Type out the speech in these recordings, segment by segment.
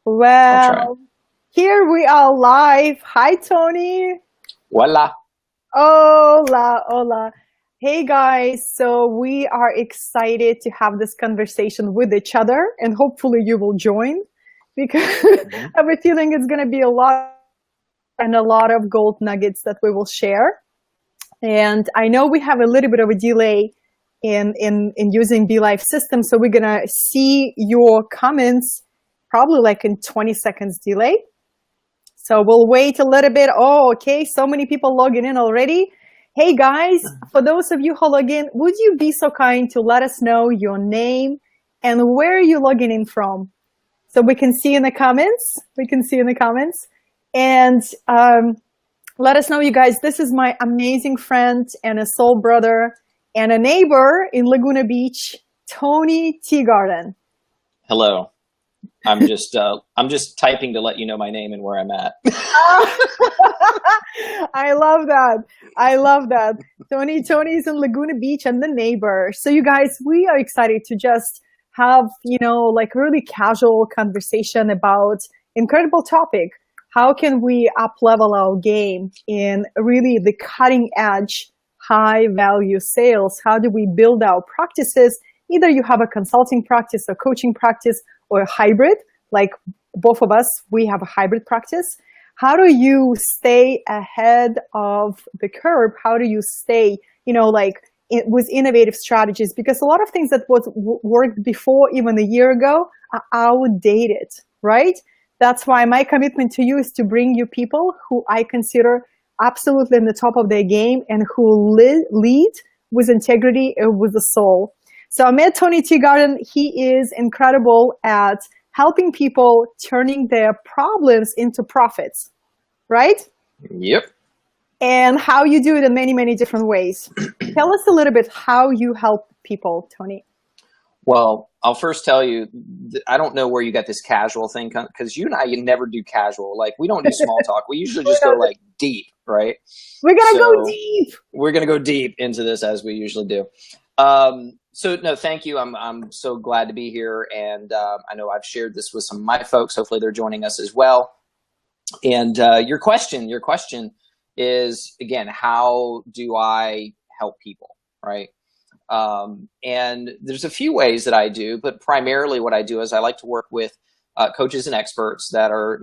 Well, here we are live. Hi, Tony. Voila. Hola, hola. Hey, guys. So we are excited to have this conversation with each other, and hopefully you will join because I have a feeling it's going to be a lot and a lot of gold nuggets that we will share. And I know we have a little bit of a delay in using BeLive system, so we're going to see your comments probably like in 20 seconds delay. So we'll wait a little bit. Oh, okay. So many people logging in already. Hey guys, for those of you who log in, would you be so kind to let us know your name and where you're logging in from? So we can see in the comments. And let us know, you guys. This is my amazing friend and a soul brother and a neighbor in Laguna Beach, Tony Teagarden. Hello. I'm just typing to let you know my name and where I'm at. I love that. Tony's in Laguna Beach and the neighbor. So you guys, we are excited to just have, like really casual conversation about incredible topic. How can we up level our game in really the cutting edge, high value sales? How do we build our practices? Either you have a consulting practice or coaching practice or a hybrid, like both of us, we have a hybrid practice. How do you stay ahead of the curve? How do you stay, with innovative strategies? Because a lot of things that worked before, even a year ago, are outdated, right? That's why my commitment to you is to bring you people who I consider absolutely in the top of their game and who lead with integrity and with the soul. So I met Tony Teagarden. He is incredible at helping people turning their problems into profits, right? Yep. And how you do it in many, many different ways. Tell us a little bit how you help people, Tony. Well, I'll first tell you, I don't know where you got this casual thing, because you and I, you never do casual. Like, we don't do small talk. We usually just go like deep, right? We're going to go deep. We're going to go deep into this as we usually do. So no, thank you. I'm so glad to be here. And I know I've shared this with some of my folks. Hopefully they're joining us as well. And your question is, again, how do I help people, right? And there's a few ways that I do, but primarily what I do is I like to work with coaches and experts that are,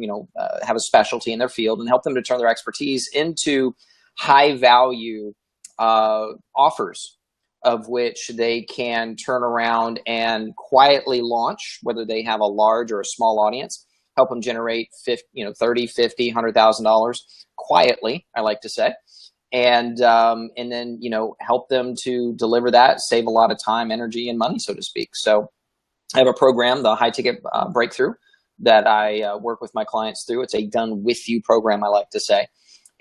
have a specialty in their field and help them to turn their expertise into high value offers, of which they can turn around and quietly launch, whether they have a large or a small audience, help them generate $30, $50, $100,000 quietly, I like to say. And then, help them to deliver that, save a lot of time, energy, and money, so to speak. So I have a program, the High Ticket Breakthrough, that I work with my clients through. It's a done with you program, I like to say.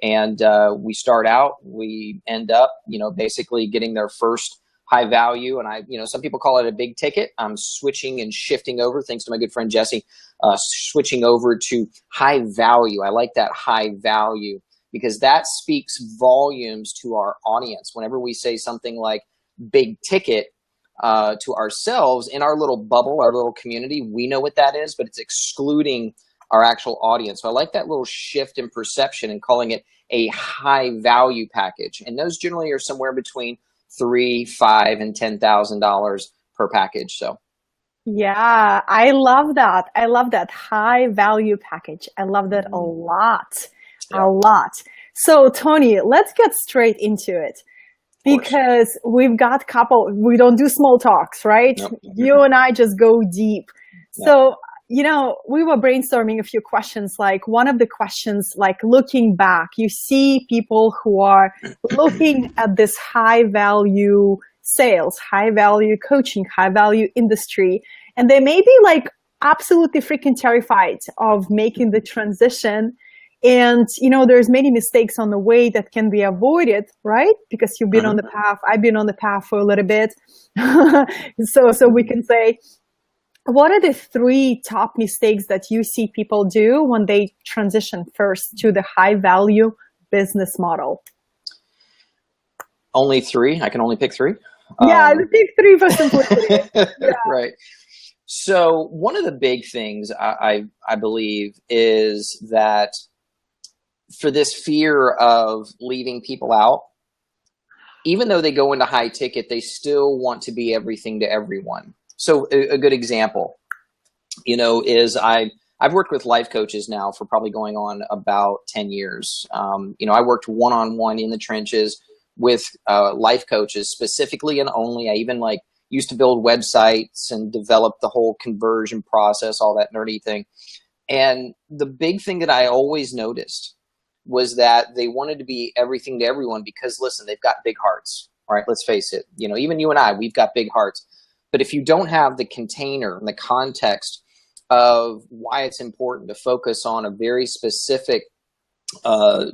And we start out, we end up, basically getting their first high value. And some people call it a big ticket. I'm switching and shifting over, thanks to my good friend Jesse, switching over to high value. I like that high value because that speaks volumes to our audience. Whenever we say something like big ticket to ourselves in our little bubble, our little community, we know what that is, but it's excluding our actual audience. So I like that little shift in perception and calling it a high value package. And those generally are somewhere between $3,000, $5,000, and $10,000 per package. So. Yeah, I love that. I love that high value package. I love that a lot, a lot. So Tony, let's get straight into it because we've got we don't do small talks, right? Nope. You and I just go deep. Yep. So, we were brainstorming a few questions. Like one of the questions, like looking back, you see people who are looking at this high value sales, high value coaching, high value industry, and they may be like absolutely freaking terrified of making the transition. And, there's many mistakes on the way that can be avoided, right? Because you've been on the path. I've been on the path for a little bit. So we can say, what are the 3 top mistakes that you see people do when they transition first to the high value business model? Only 3? I can only pick 3? Yeah, pick 3 for simplicity. Right. So one of the big things I believe is that for this fear of leaving people out, even though they go into high ticket, they still want to be everything to everyone. So a good example, is I've worked with life coaches now for probably going on about 10 years. I worked one-on-one in the trenches with life coaches specifically and only. I even used to build websites and develop the whole conversion process, all that nerdy thing. And the big thing that I always noticed was that they wanted to be everything to everyone because, listen, they've got big hearts. All right, let's face it. Even you and I, we've got big hearts. But if you don't have the container and the context of why it's important to focus on a very specific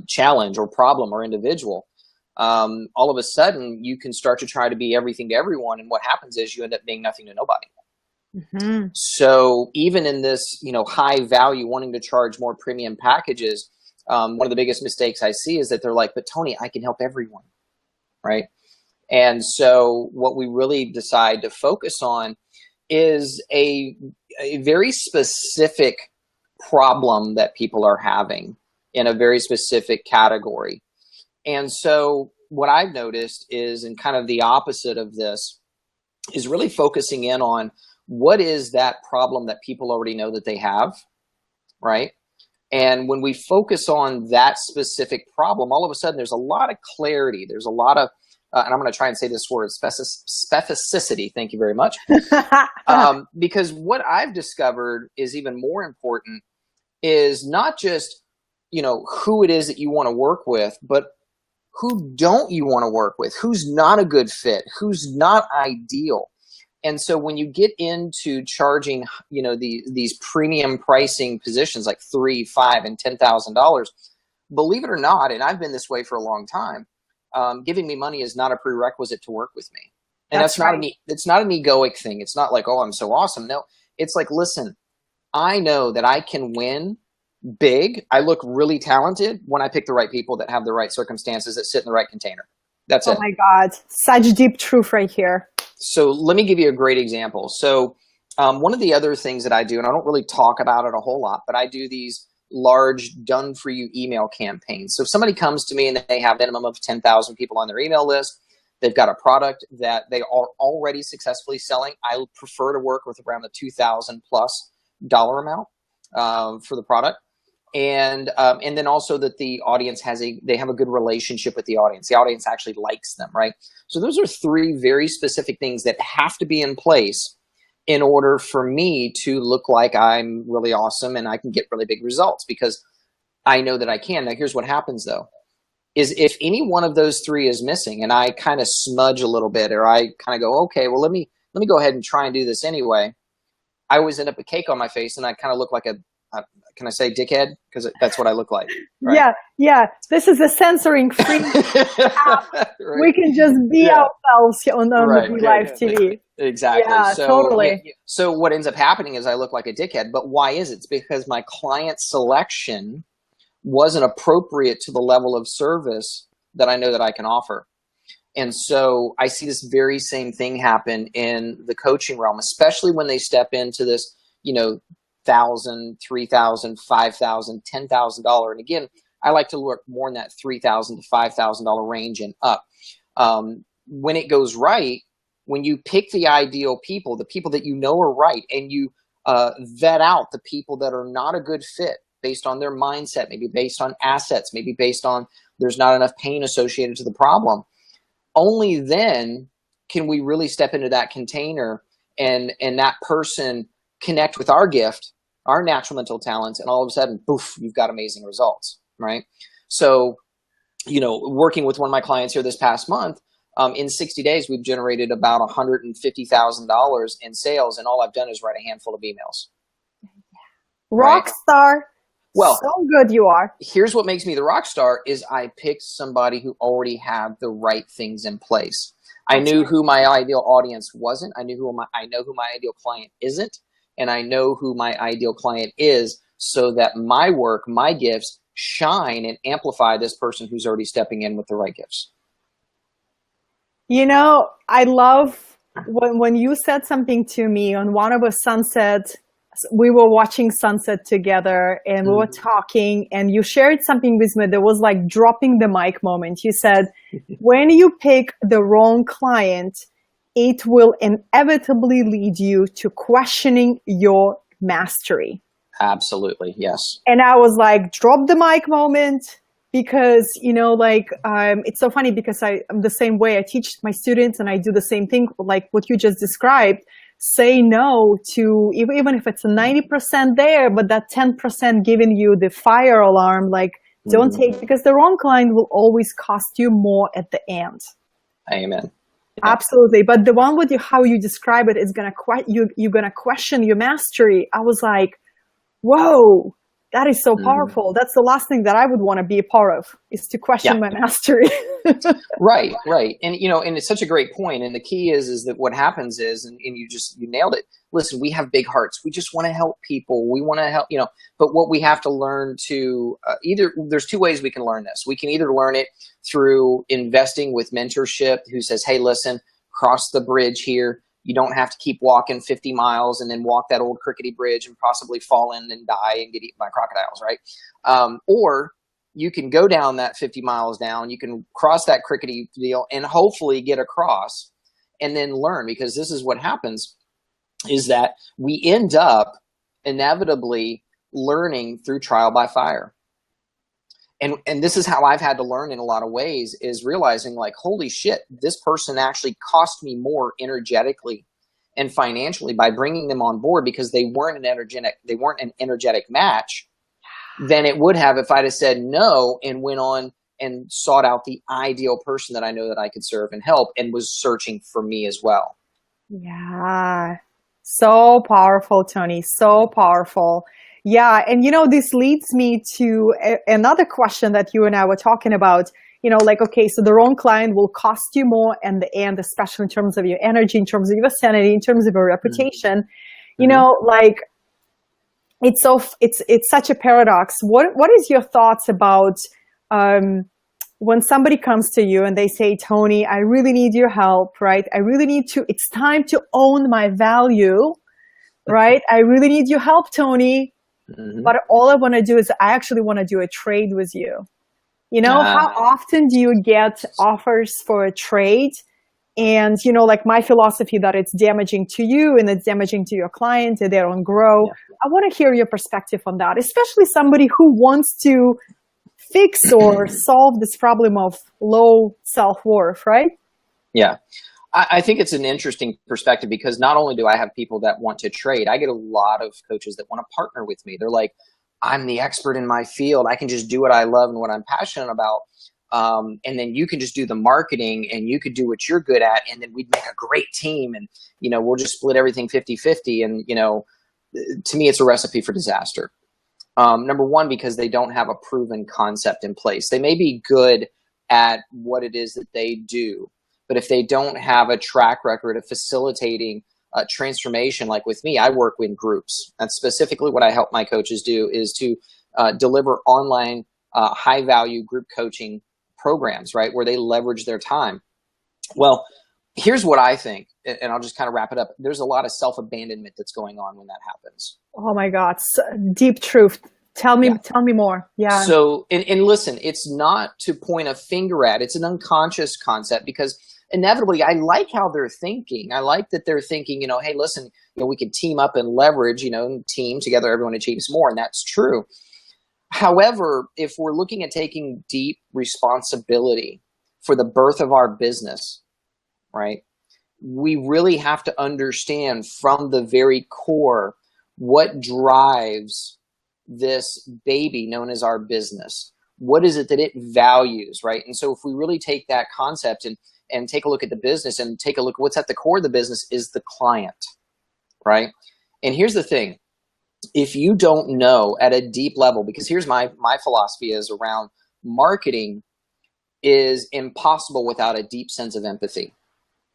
challenge or problem or individual, all of a sudden you can start to try to be everything to everyone. And what happens is you end up being nothing to nobody. Mm-hmm. So even in this, high value, wanting to charge more premium packages, one of the biggest mistakes I see is that they're like, but Tony, I can help everyone, right? And so what we really decide to focus on is a very specific problem that people are having in a very specific category. And so what I've noticed is, and kind of the opposite of this, is really focusing in on what is that problem that people already know that they have, right? And when we focus on that specific problem, all of a sudden there's a lot of clarity. There's a lot of, and I'm going to try and say this word, specificity. Thank you very much. Because what I've discovered is even more important is not just, who it is that you want to work with, but who don't you want to work with? Who's not a good fit? Who's not ideal? And so when you get into charging, these premium pricing positions like $3,000, $5,000, and $10,000, believe it or not, and I've been this way for a long time, giving me money is not a prerequisite to work with me. And that's right. It's not an egoic thing. It's not like, oh, I'm so awesome. No, it's like, listen, I know that I can win big. I look really talented when I pick the right people that have the right circumstances that sit in the right container. That's it. Oh my God. Such deep truth right here. So let me give you a great example. So one of the other things that I do, and I don't really talk about it a whole lot, but I do these large done-for-you email campaigns. So if somebody comes to me and they have a minimum of 10,000 people on their email list, they've got a product that they are already successfully selling, I prefer to work with around the $2,000+ amount for the product. And then also that the audience they have a good relationship with the audience. The audience actually likes them, right? So those are three very specific things that have to be in place in order for me to look like I'm really awesome and I can get really big results, because I know that I can. Now, here's what happens though, is if any one of those three is missing and I kind of smudge a little bit, or I kind of go, okay, well, let me go ahead and try and do this anyway, I always end up with cake on my face and I kind of look like can I say dickhead? Because that's what I look like. Right? Yeah. This is a censoring free app. Right. We can just be ourselves on the live TV. Exactly. Yeah, so, totally. So what ends up happening is I look like a dickhead. But why is it? It's because my client selection wasn't appropriate to the level of service that I know that I can offer. And so I see this very same thing happen in the coaching realm, especially when they step into this, $1,000, $3,000, $5,000, $10,000. And again, I like to work more in that $3,000 to $5,000 range and up. When it goes right, when you pick the ideal people, the people that you know are right, and you vet out the people that are not a good fit based on their mindset, maybe based on assets, maybe based on there's not enough pain associated to the problem, only then can we really step into that container and that person connect with our gift, our natural mental talents, and all of a sudden, poof, you've got amazing results, right? So, working with one of my clients here this past month, in 60 days, we've generated about $150,000 in sales, and all I've done is write a handful of emails. Rock star. Well, so good you are. Here's what makes me the rock star is I picked somebody who already had the right things in place. I knew who my ideal audience wasn't. I know who my ideal client isn't. And I know who my ideal client is, so that my work, my gifts shine and amplify this person who's already stepping in with the right gifts. I love when you said something to me on one of a sunset, we were watching sunset together and we were talking, and you shared something with me that was like dropping the mic moment. You said, when you pick the wrong client, it will inevitably lead you to questioning your mastery. Absolutely. Yes. And I was like, drop the mic moment, because, it's so funny because I'm the same way. I teach my students and I do the same thing, like what you just described. Say no to, even if it's a 90% there, but that 10% giving you the fire alarm, like don't take, because the wrong client will always cost you more at the end. Amen. Yeah. Absolutely. But the one with you, how you describe it is you're going to question your mastery. I was like, whoa, that is so powerful. That's the last thing that I would want to be a part of, is to question my mastery. Right. And, and it's such a great point. And the key is that what happens is, and you nailed it. Listen, we have big hearts. We just want to help people. We want to help, but what we have to learn to there's two ways we can learn this. We can either learn it through investing with mentorship, who says, hey, listen, cross the bridge here. You don't have to keep walking 50 miles and then walk that old crickety bridge and possibly fall in and die and get eaten by crocodiles, right? Or you can go down that 50 miles down, you can cross that crickety deal and hopefully get across and then learn, because this is what happens, is that we end up inevitably learning through trial by fire. And this is how I've had to learn in a lot of ways, is realizing like, holy shit, this person actually cost me more energetically and financially by bringing them on board, because they weren't an energetic match than it would have if I'd have said no and went on and sought out the ideal person that I know that I could serve and help, and was searching for me as well. Yeah. So powerful, Tony. So powerful. Yeah. And, this leads me to another question that you and I were talking about, okay, so the wrong client will cost you more in the end, especially in terms of your energy, in terms of your sanity, in terms of your reputation, it's such a paradox. What is your thoughts about, when somebody comes to you and they say, Tony, I really need your help, right? It's time to own my value, right? I really need your help, Tony. But all I want to do is I actually want to do a trade with you. How often do you get offers for a trade? And, my philosophy that it's damaging to you and it's damaging to your client and they don't grow. Yeah. I want to hear your perspective on that, especially somebody who wants to fix or solve this problem of low self-worth, right? Yeah. I think it's an interesting perspective, because not only do I have people that want to trade, I get a lot of coaches that want to partner with me. They're like, I'm the expert in my field. I can just do what I love and what I'm passionate about. And then you can just do the marketing and you could do what you're good at. And then we'd make a great team, and, we'll just split everything 50-50. And, to me, it's a recipe for disaster. Number one, because they don't have a proven concept in place. They may be good at what it is that they do, but if they don't have a track record of facilitating transformation, like with me, I work in groups. That's specifically what I help my coaches do, is to deliver online high value group coaching programs, right, where they leverage their time. Well, here's what I think, and I'll just kind of wrap it up. There's a lot of self-abandonment that's going on when that happens. Oh my God, deep truth. Tell me more. Yeah. So, and listen, it's not to point a finger at, it's an unconscious concept, because inevitably, I like how they're thinking. I like that they're thinking, hey, listen, we can team up and leverage, team together, everyone achieves more. And that's true. However, if we're looking at taking deep responsibility for the birth of our business, right, we really have to understand from the very core what drives this baby known as our business. What is it that it values, right? And so if we really take that concept and take a look at the business and take a look at what's at the core of the business, is the client, right? And here's the thing. If you don't know at a deep level, because here's my philosophy is around marketing is impossible without a deep sense of empathy.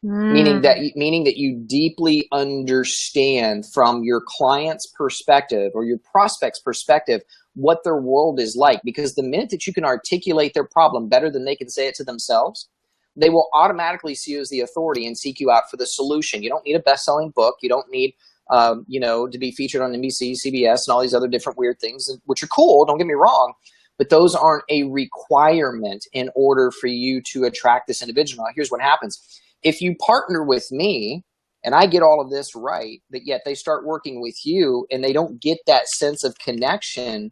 Meaning that you deeply understand from your client's perspective or your prospect's perspective what their world is like. Because the minute that you can articulate their problem better than they can say it to themselves, they will automatically see you as the authority and seek you out for the solution. You don't need a best-selling book. You don't need, to be featured on NBC, CBS, and all these other different weird things, which are cool. Don't get me wrong, but those aren't a requirement in order for you to attract this individual. Now, here's what happens. If you partner with me and I get all of this right, but yet they start working with you and they don't get that sense of connection,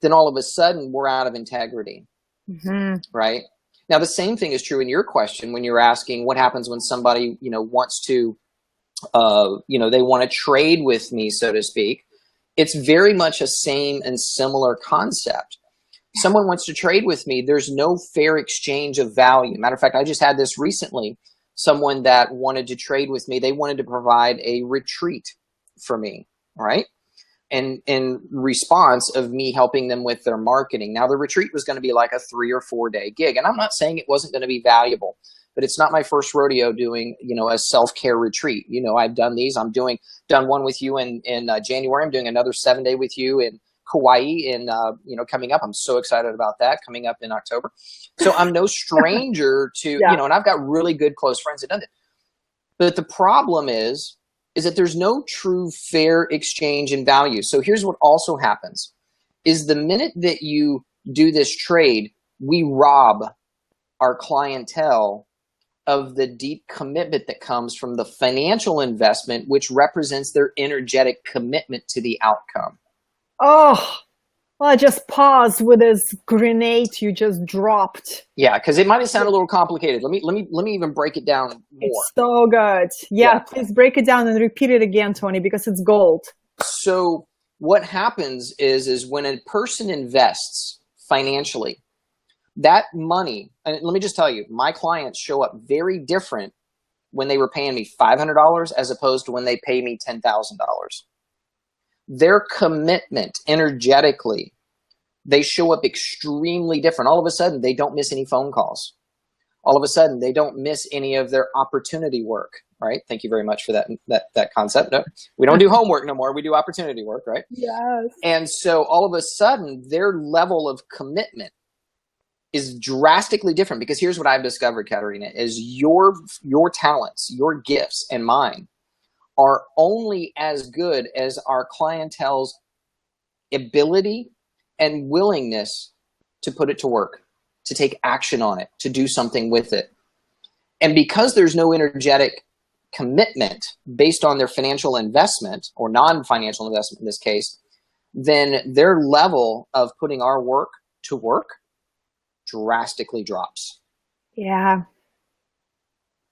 then all of a sudden we're out of integrity, right? Now, the same thing is true in your question when you're asking what happens when somebody, wants to, they want to trade with me, so to speak. It's very much a same and similar concept. Someone wants to trade with me. There's no fair exchange of value. Matter of fact, I just had this recently. Someone that wanted to trade with me, they wanted to provide a retreat for me, right? And in response of me helping them with their marketing. Now, the retreat was going to be like a 3 or 4 day gig. And I'm not saying it wasn't going to be valuable, but it's not my first rodeo doing, a self-care retreat. I've done these. Done one with you in January. I'm doing another 7-day with you in Kauai coming up. I'm so excited about that coming up in October. So I'm no stranger to, and I've got really good close friends that done it. But the problem is that there's no true fair exchange in value. So here's what also happens is the minute that you do this trade, we rob our clientele of the deep commitment that comes from the financial investment, which represents their energetic commitment to the outcome. Oh, well, I just paused with this grenade you just dropped. Yeah, because it might have sounded a little complicated. Let me even break it down more. It's so good. Yeah, please break it down and repeat it again, Tony, because it's gold. So what happens is when a person invests financially, that money, and let me just tell you, my clients show up very different when they were paying me $500 as opposed to when they pay me $10,000. Their commitment energetically, they show up extremely different. All of a sudden, they don't miss any phone calls. All of a sudden, they don't miss any of their opportunity work, right? Thank you very much for that concept. No, we don't do homework no more. We do opportunity work, right? Yes. And so all of a sudden, their level of commitment is drastically different, because here's what I've discovered, Katerina, is your talents, your gifts and mine are only as good as our clientele's ability and willingness to put it to work, to take action on it, to do something with it. And because there's no energetic commitment based on their financial investment or non-financial investment in this case, then their level of putting our work to work drastically drops. Yeah.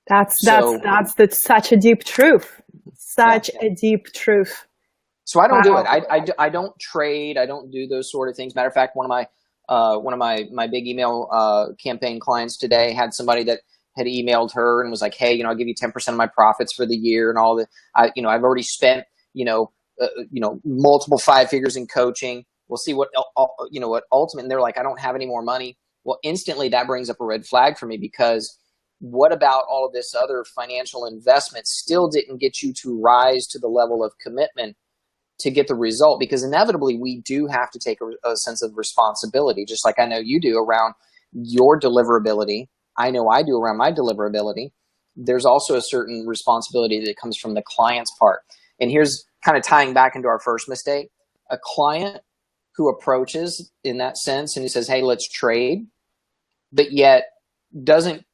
That's such a deep truth. Such a deep truth. So I don't do it. I don't trade. I don't do those sort of things. Matter of fact, one of my big email campaign clients today had somebody that had emailed her and was like, "Hey, I'll give you 10% of my profits for the year and all that. I've already spent multiple 5 figures in coaching. We'll see what ultimate." And they're like, "I don't have any more money." Well, instantly that brings up a red flag for me, because what about all of this other financial investment still didn't get you to rise to the level of commitment to get the result? Because inevitably we do have to take a sense of responsibility, just like I know you do around your deliverability. I know I do around my deliverability. There's also a certain responsibility that comes from the client's part. And here's kind of tying back into our first mistake. A client who approaches in that sense and he says, "Hey, let's trade," but yet doesn't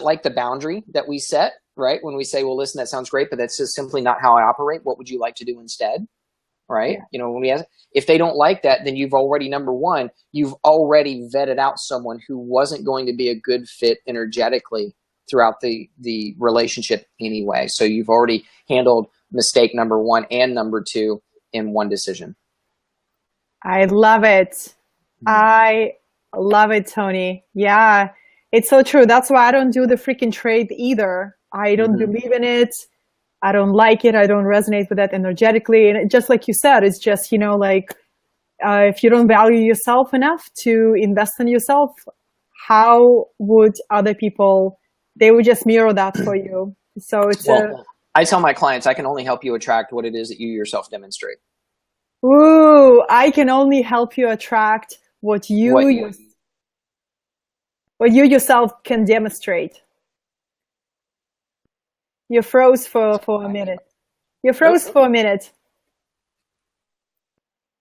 like the boundary that we set, right? When we say, "Well, listen, that sounds great, but that's just simply not how I operate. What would you like to do instead?" Right? Yeah. When we ask, if they don't like that, then you've already, number one, you've already vetted out someone who wasn't going to be a good fit energetically throughout the relationship anyway. So you've already handled mistake number 1 and number 2 in one decision. I love it. I love it, Tony. Yeah. It's so true. That's why I don't do the freaking trade either. I don't believe in it. I don't like it. I don't resonate with that energetically. And just like you said, it's just, if you don't value yourself enough to invest in yourself, how would other people, they would just mirror that for you. So it's I tell my clients, I can only help you attract what it is that you yourself demonstrate. Ooh, I can only help you attract what you Or you yourself can demonstrate. You froze for a minute. You froze for a minute.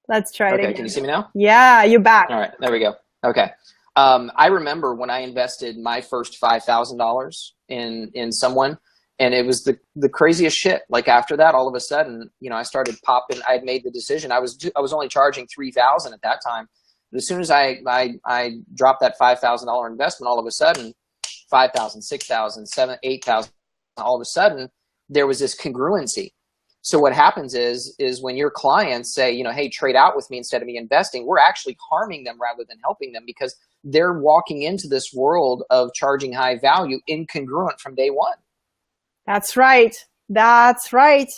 Let's try it Okay, again. can you see me now? Yeah, you're back. All right, there we go. Okay. I remember when I invested my first $5,000 in someone, and it was the craziest shit. Like after that, all of a sudden, you know, I started popping. I had made the decision. I was only charging $3,000 at that time. But as soon as I dropped that $5,000 investment, all of a sudden, 5,000, 6,000, 7, 8,000. All of a sudden, there was this congruency. So what happens is when your clients say, you know, hey, trade out with me instead of me investing, we're actually harming them rather than helping them, because they're walking into this world of charging high value incongruent from day one. That's right. That's right.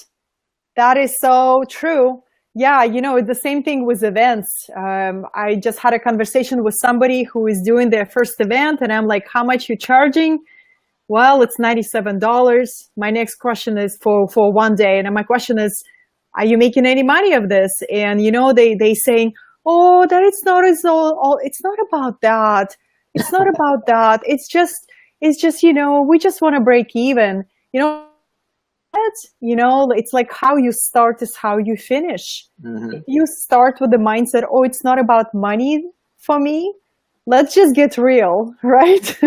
That is so true. Yeah, you know, it's the same thing with events. I just had a conversation with somebody who is doing their first event, and I'm like, how much you charging? Well, it's $97. My next question is for one day. And my question is, are you making any money of this? And, you know, they saying, oh, that it's not about that. It's not about that. It's just, you know, we just want to break even. You know, it's like how you start is how you finish. Mm-hmm. If you start with the mindset, oh, it's not about money for me, let's just get real, right?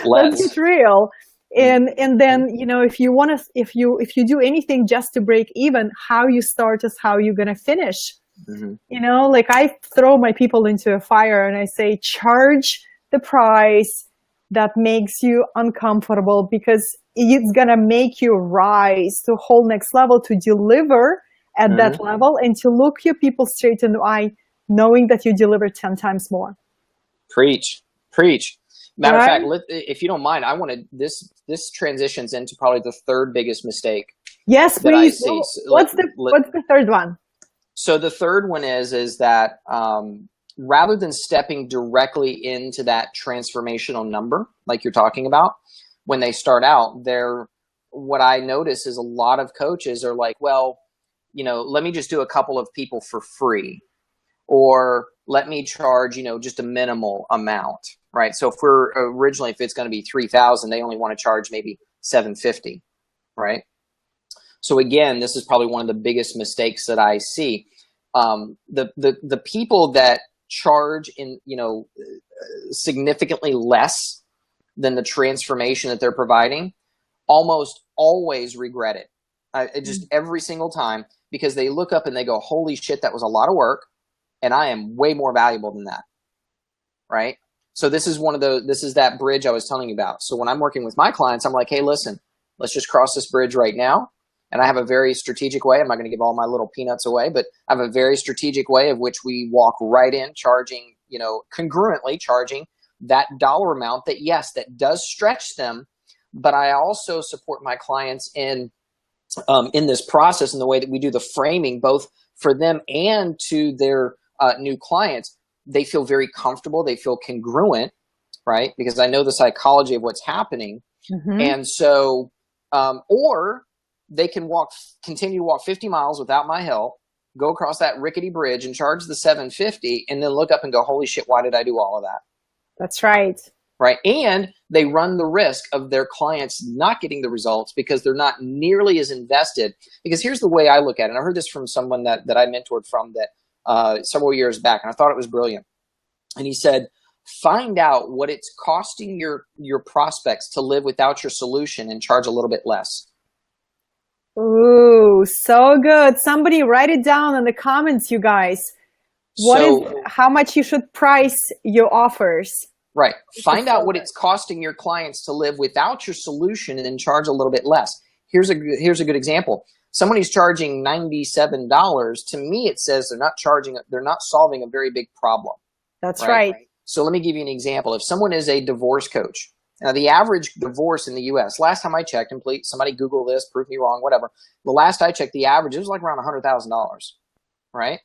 Let's get real. And then, you know, if you do anything just to break even, how you start is how you're going to finish. Mm-hmm. You know, like I throw my people into a fire and I say, charge the price that makes you uncomfortable, because it's going to make you rise to a whole next level, to deliver at that level, and to look your people straight in the eye, knowing that you deliver 10 times more. Preach. Matter of fact, if you don't mind, I want to. This transitions into probably the third biggest mistake. Yes, that please. I see. What's the third one? So the third one is that rather than stepping directly into that transformational number, like you're talking about, when they start out, what I notice is a lot of coaches are like, well, you know, let me just do a couple of people for free. Or let me charge, you know, just a minimal amount, right? So if it's going to be 3,000, they only want to charge maybe 750, right? So again, this is probably one of the biggest mistakes that I see. The people that charge significantly less than the transformation that they're providing almost always regret it. Just every single time, because they look up and they go, holy shit, that was a lot of work. And I am way more valuable than that, right? So this is that bridge I was telling you about. So when I'm working with my clients, I'm like, hey, listen, let's just cross this bridge right now. And I have a very strategic way. I'm not going to give all my little peanuts away, but I have a very strategic way of which we walk right in, charging, you know, congruently charging that dollar amount that, yes, that does stretch them. But I also support my clients in this process, in the way that we do the framing, both for them and to their new clients. They feel very comfortable. They feel congruent, right? Because I know the psychology of what's happening. Mm-hmm. And so, or they can continue to walk 50 miles without my help, go across that rickety bridge and charge the 750, and then look up and go, holy shit, why did I do all of that? That's right. Right. And they run the risk of their clients not getting the results because they're not nearly as invested. Because here's the way I look at it. And I heard this from someone that I mentored from several years back, and I thought it was brilliant. And he said, find out what it's costing your prospects to live without your solution and charge a little bit less. Ooh, so good. Somebody write it down in the comments, you guys. How much you should price your offers? Right. Find out what it's costing your clients to live without your solution and then charge a little bit less. Here's a good example. Someone who's charging $97, to me, it says they're not solving a very big problem. That's right. So let me give you an example. If someone is a divorce coach, now the average divorce in the US, last time I checked, and please, somebody Google this, prove me wrong, whatever. The last I checked, the average, it was like around $100,000, right?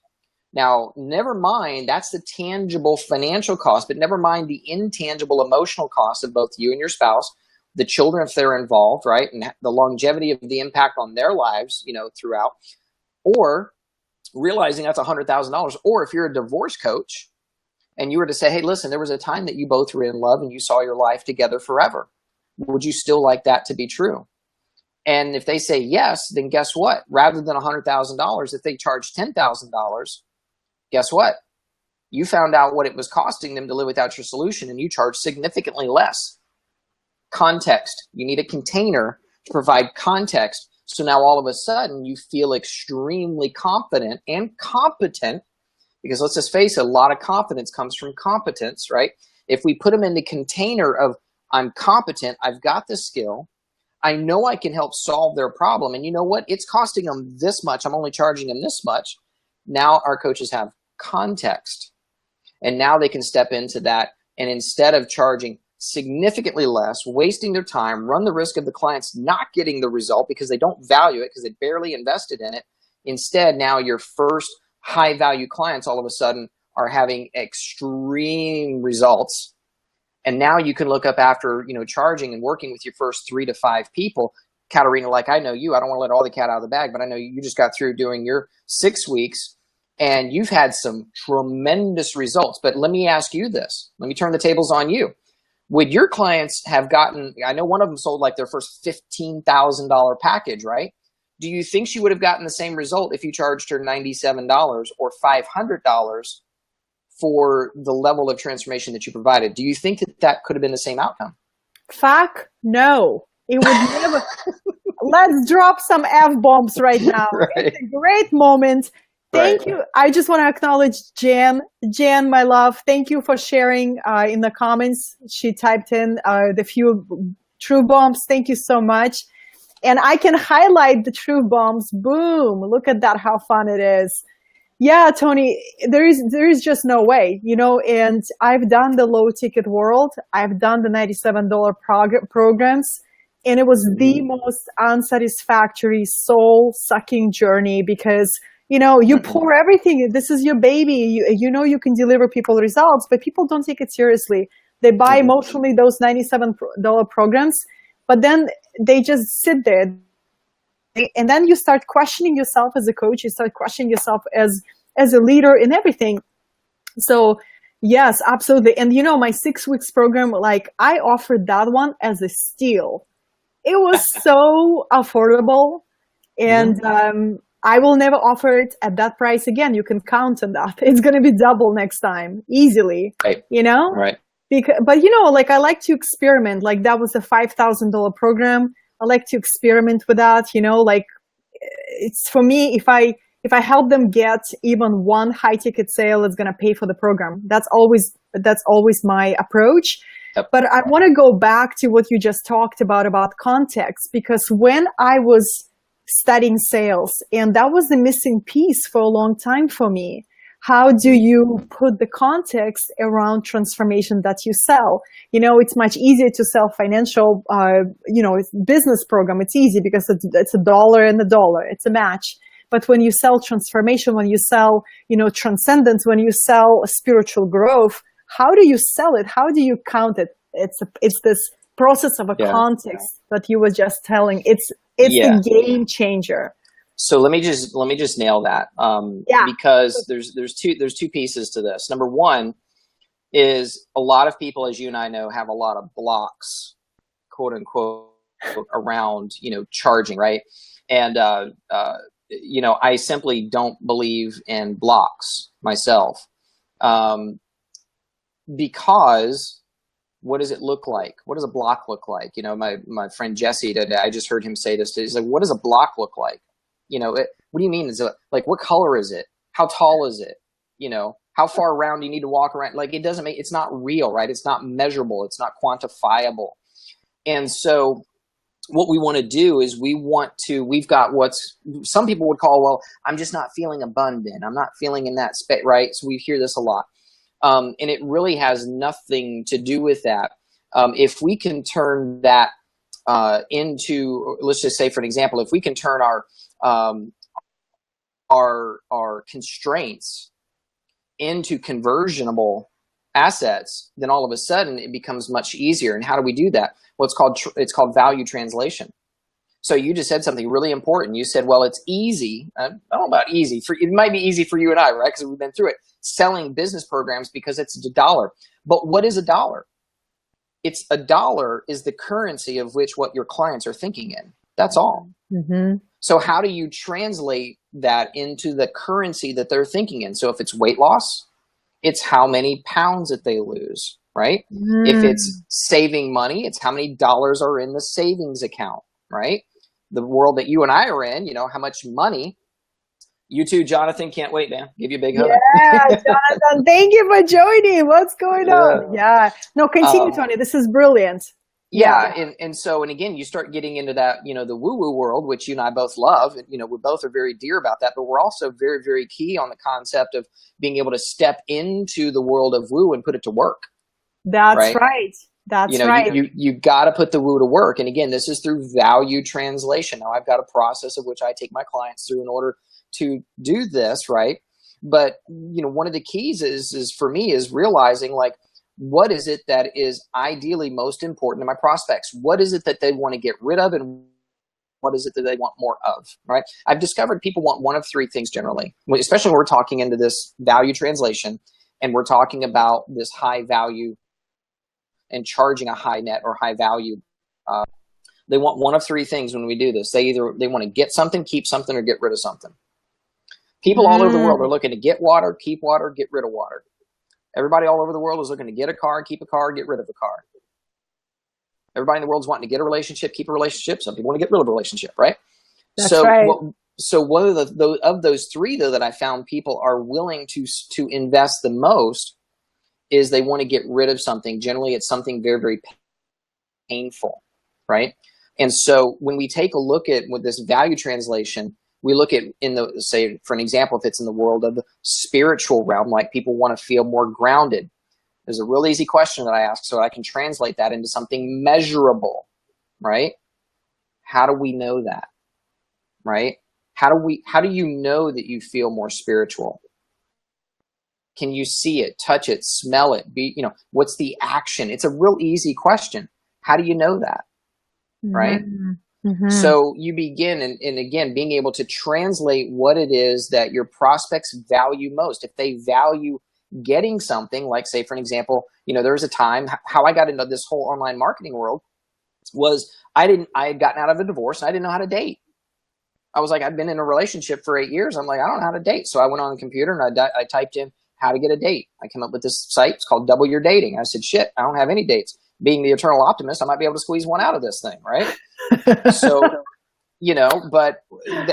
Now, never mind, that's the tangible financial cost, but never mind the intangible emotional cost of both you and your spouse, the children if they're involved, right, and the longevity of the impact on their lives, you know, throughout, or realizing that's $100,000. Or if you're a divorce coach, and you were to say, hey, listen, there was a time that you both were in love and you saw your life together forever. Would you still like that to be true? And if they say yes, then guess what? Rather than $100,000, if they charge $10,000, guess what? You found out what it was costing them to live without your solution, and you charge significantly less. Context. You need a container to provide context. So now all of a sudden you feel extremely confident and competent, because let's just face it, a lot of confidence comes from competence, right? If we put them in the container of I'm competent, I've got the skill, I know I can help solve their problem, and you know what? It's costing them this much. I'm only charging them this much. Now our coaches have context, and now they can step into that, and instead of charging significantly less, wasting their time, run the risk of the clients not getting the result because they don't value it, because they barely invested in it. Instead, now your first high value clients all of a sudden are having extreme results. And now you can look up after, charging and working with your first 3 to 5 people. Katerina, like I know you, I don't want to let all the cat out of the bag, but I know you just got through doing your 6 weeks and you've had some tremendous results. But let me ask you this. Let me turn the tables on you. Would your clients have gotten, I know one of them sold like their first $15,000 package, right? Do you think she would have gotten the same result if you charged her $97 or $500 for the level of transformation that you provided? Do you think that could have been the same outcome? Fuck no. It would never. Let's drop some F-bombs right now. Right. It's a great moment. Thank you. I just want to acknowledge Jan. Jan, my love, thank you for sharing in the comments. She typed in the few true bombs. Thank you so much. And I can highlight the true bombs. Boom. Look at that, how fun it is. Yeah, Tony, there is just no way, and I've done the low ticket world. I've done the $97 programs, and it was the most unsatisfactory, soul sucking journey because, you pour everything. This is your baby. You can deliver people results, but people don't take it seriously. They buy emotionally those $97 programs, but then they just sit there. And then you start questioning yourself as a coach. You start questioning yourself as a leader in everything. So yes, absolutely. And my 6 weeks program, like I offered that one as a steal. It was so affordable, and I will never offer it at that price again. You can count on that. It's going to be double next time, easily. Right. Right. But I like to experiment. Like that was a $5,000 program. I like to experiment with that, it's for me, if I help them get even one high ticket sale, it's going to pay for the program. That's always my approach. Yep. But I want to go back to what you just talked about context, because when I was studying sales, and that was the missing piece for a long time for me. How do you put the context around transformation that you sell? It's much easier to sell financial, business program. It's easy because it's $1 and $1. It's a match. But when you sell transformation, when you sell, transcendence, when you sell spiritual growth, how do you sell it? How do you count it? It's this process of a context that you were just telling. It's the game changer. So let me just nail that. Because there's two pieces to this. Number one is a lot of people, as you and I know, have a lot of blocks, quote unquote, around, charging, right? And, I simply don't believe in blocks myself. Because what does it look like? What does a block look like? My friend Jesse today, I just heard him say this. He's like, what does a block look like? What do you mean? Is it like, what color is it? How tall is it? How far around do you need to walk around? Like, it's not real, right? It's not measurable. It's not quantifiable. And so what we want to do is we've got what's some people would call, well, I'm just not feeling abundant. I'm not feeling in that space, right? So we hear this a lot. And it really has nothing to do with that. If we can turn that into, let's just say, for an example, if we can turn our constraints into conversionable assets, then all of a sudden it becomes much easier. And how do we do that? Well, it's called value translation. So you just said something really important. You said, well, it's easy. I don't know about easy. It might be easy for you and I, right? Because we've been through it. Selling business programs because it's $1. But what is $1? It's $1 is the currency of which what your clients are thinking in. That's all. Mm-hmm. So how do you translate that into the currency that they're thinking in? So if it's weight loss, it's how many pounds that they lose, right? If it's saving money, it's how many dollars are in the savings account, right? The world that you and I are in, how much money. You too, Jonathan. Can't wait, man. Give you a big hug. Yeah, Jonathan, thank you for joining. What's going on? Yeah. No, continue, Tony. This is brilliant. Yeah. And again, you start getting into that, the woo-woo world, which you and I both love. We both are very dear about that, but we're also very, very key on the concept of being able to step into the world of woo and put it to work. That's right. That's right. You got to put the woo to work. And again, this is through value translation. Now I've got a process of which I take my clients through in order to do this, right? But, one of the keys is for me is realizing, like, what is it that is ideally most important to my prospects? What is it that they want to get rid of, and what is it that they want more of, right? I've discovered people want one of three things generally, especially when we're talking into this value translation and we're talking about this high value and charging a high net or high value. They want one of three things when we do this. They want to get something, keep something, or get rid of something. People all over the world are looking to get water, keep water, get rid of water. Everybody all over the world is looking to get a car, keep a car, get rid of a car. Everybody in the world is wanting to get a relationship, keep a relationship. Some people want to get rid of a relationship, right? That's right. So one of those three, though, that I found people are willing to invest the most is they want to get rid of something. Generally, it's something very, very painful, right? And so when we take a look at with this value translation, we look at say, for an example, if it's in the world of the spiritual realm, like people want to feel more grounded. There's a real easy question that I ask so I can translate that into something measurable, right? How do we know that, right? How do you know that you feel more spiritual? Can you see it, touch it, smell it? What's the action? It's a real easy question. How do you know that, right? Mm-hmm. So you begin, and again, being able to translate what it is that your prospects value most. If they value getting something, like say, for an example, there was a time, how I got into this whole online marketing world was I had gotten out of a divorce and I didn't know how to date. I was like, I'd been in a relationship for 8 years. I'm like, I don't know how to date. So I went on the computer and I typed in how to get a date. I came up with this site. It's called Double Your Dating. I said, shit, I don't have any dates. Being the eternal optimist, I might be able to squeeze one out of this thing, right? So, but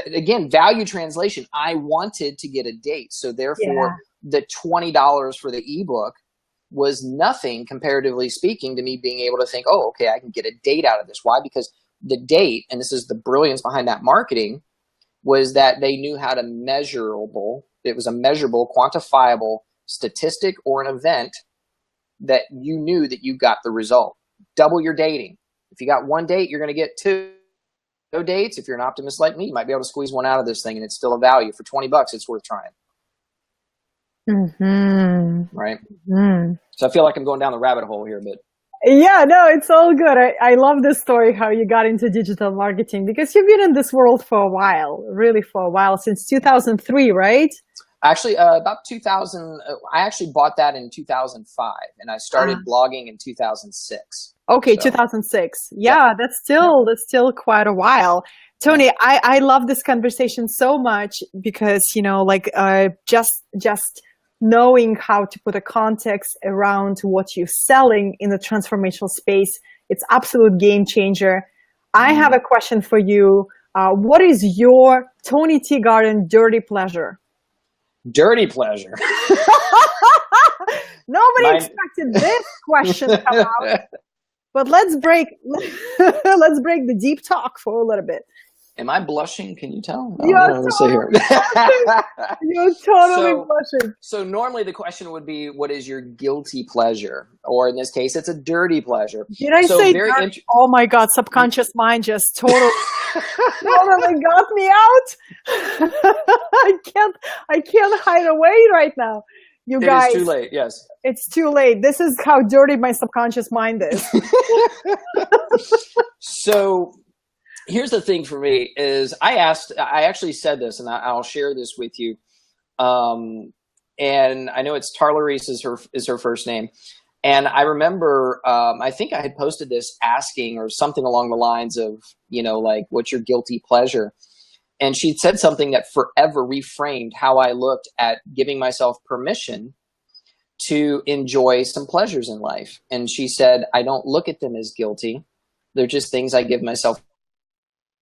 again, value translation, I wanted to get a date. So therefore, the $20 for the ebook was nothing, comparatively speaking, to me being able to think, oh, okay, I can get a date out of this. Why? Because the date, and this is the brilliance behind that marketing, was that they knew how to measurable. It was a measurable, quantifiable statistic or an event that you knew that you got the result. Double your dating. If you got one date, you're going to get two dates. If you're an optimist like me, you might be able to squeeze one out of this thing, and it's still a value. For $20, it's worth trying. Mm-hmm. Right? Mm-hmm. So I feel like I'm going down the rabbit hole here, but yeah, no, it's all good. I love this story, how you got into digital marketing, because you've been in this world for a while, really for a while, since 2003, right? Actually, about 2000, I actually bought that in 2005, and I started blogging in 2006. Okay, so. 2006. Yeah, that's still quite a while. Tony, I love this conversation so much because, just knowing how to put a context around what you're selling in the transformational space, it's absolute game changer. I have a question for you. What is your Tony Teagarden dirty pleasure? Dirty pleasure. Nobody expected this question to come out. But let's break the deep talk for a little bit. Am I blushing? Can you tell? You're totally blushing. So normally the question would be, what is your guilty pleasure? Or in this case, it's a dirty pleasure. Did I say dirty? Oh my God, subconscious mind just totally got me out. I can't hide away right now. You guys. It's too late, yes. It's too late. This is how dirty my subconscious mind is. So here's the thing for me is I actually said this, and I'll share this with you. And I know it's Tarlarise is her first name. And I remember, I think I had posted this asking or something along the lines of, like, what's your guilty pleasure? And she said something that forever reframed how I looked at giving myself permission to enjoy some pleasures in life. And she said, I don't look at them as guilty. They're just things I give myself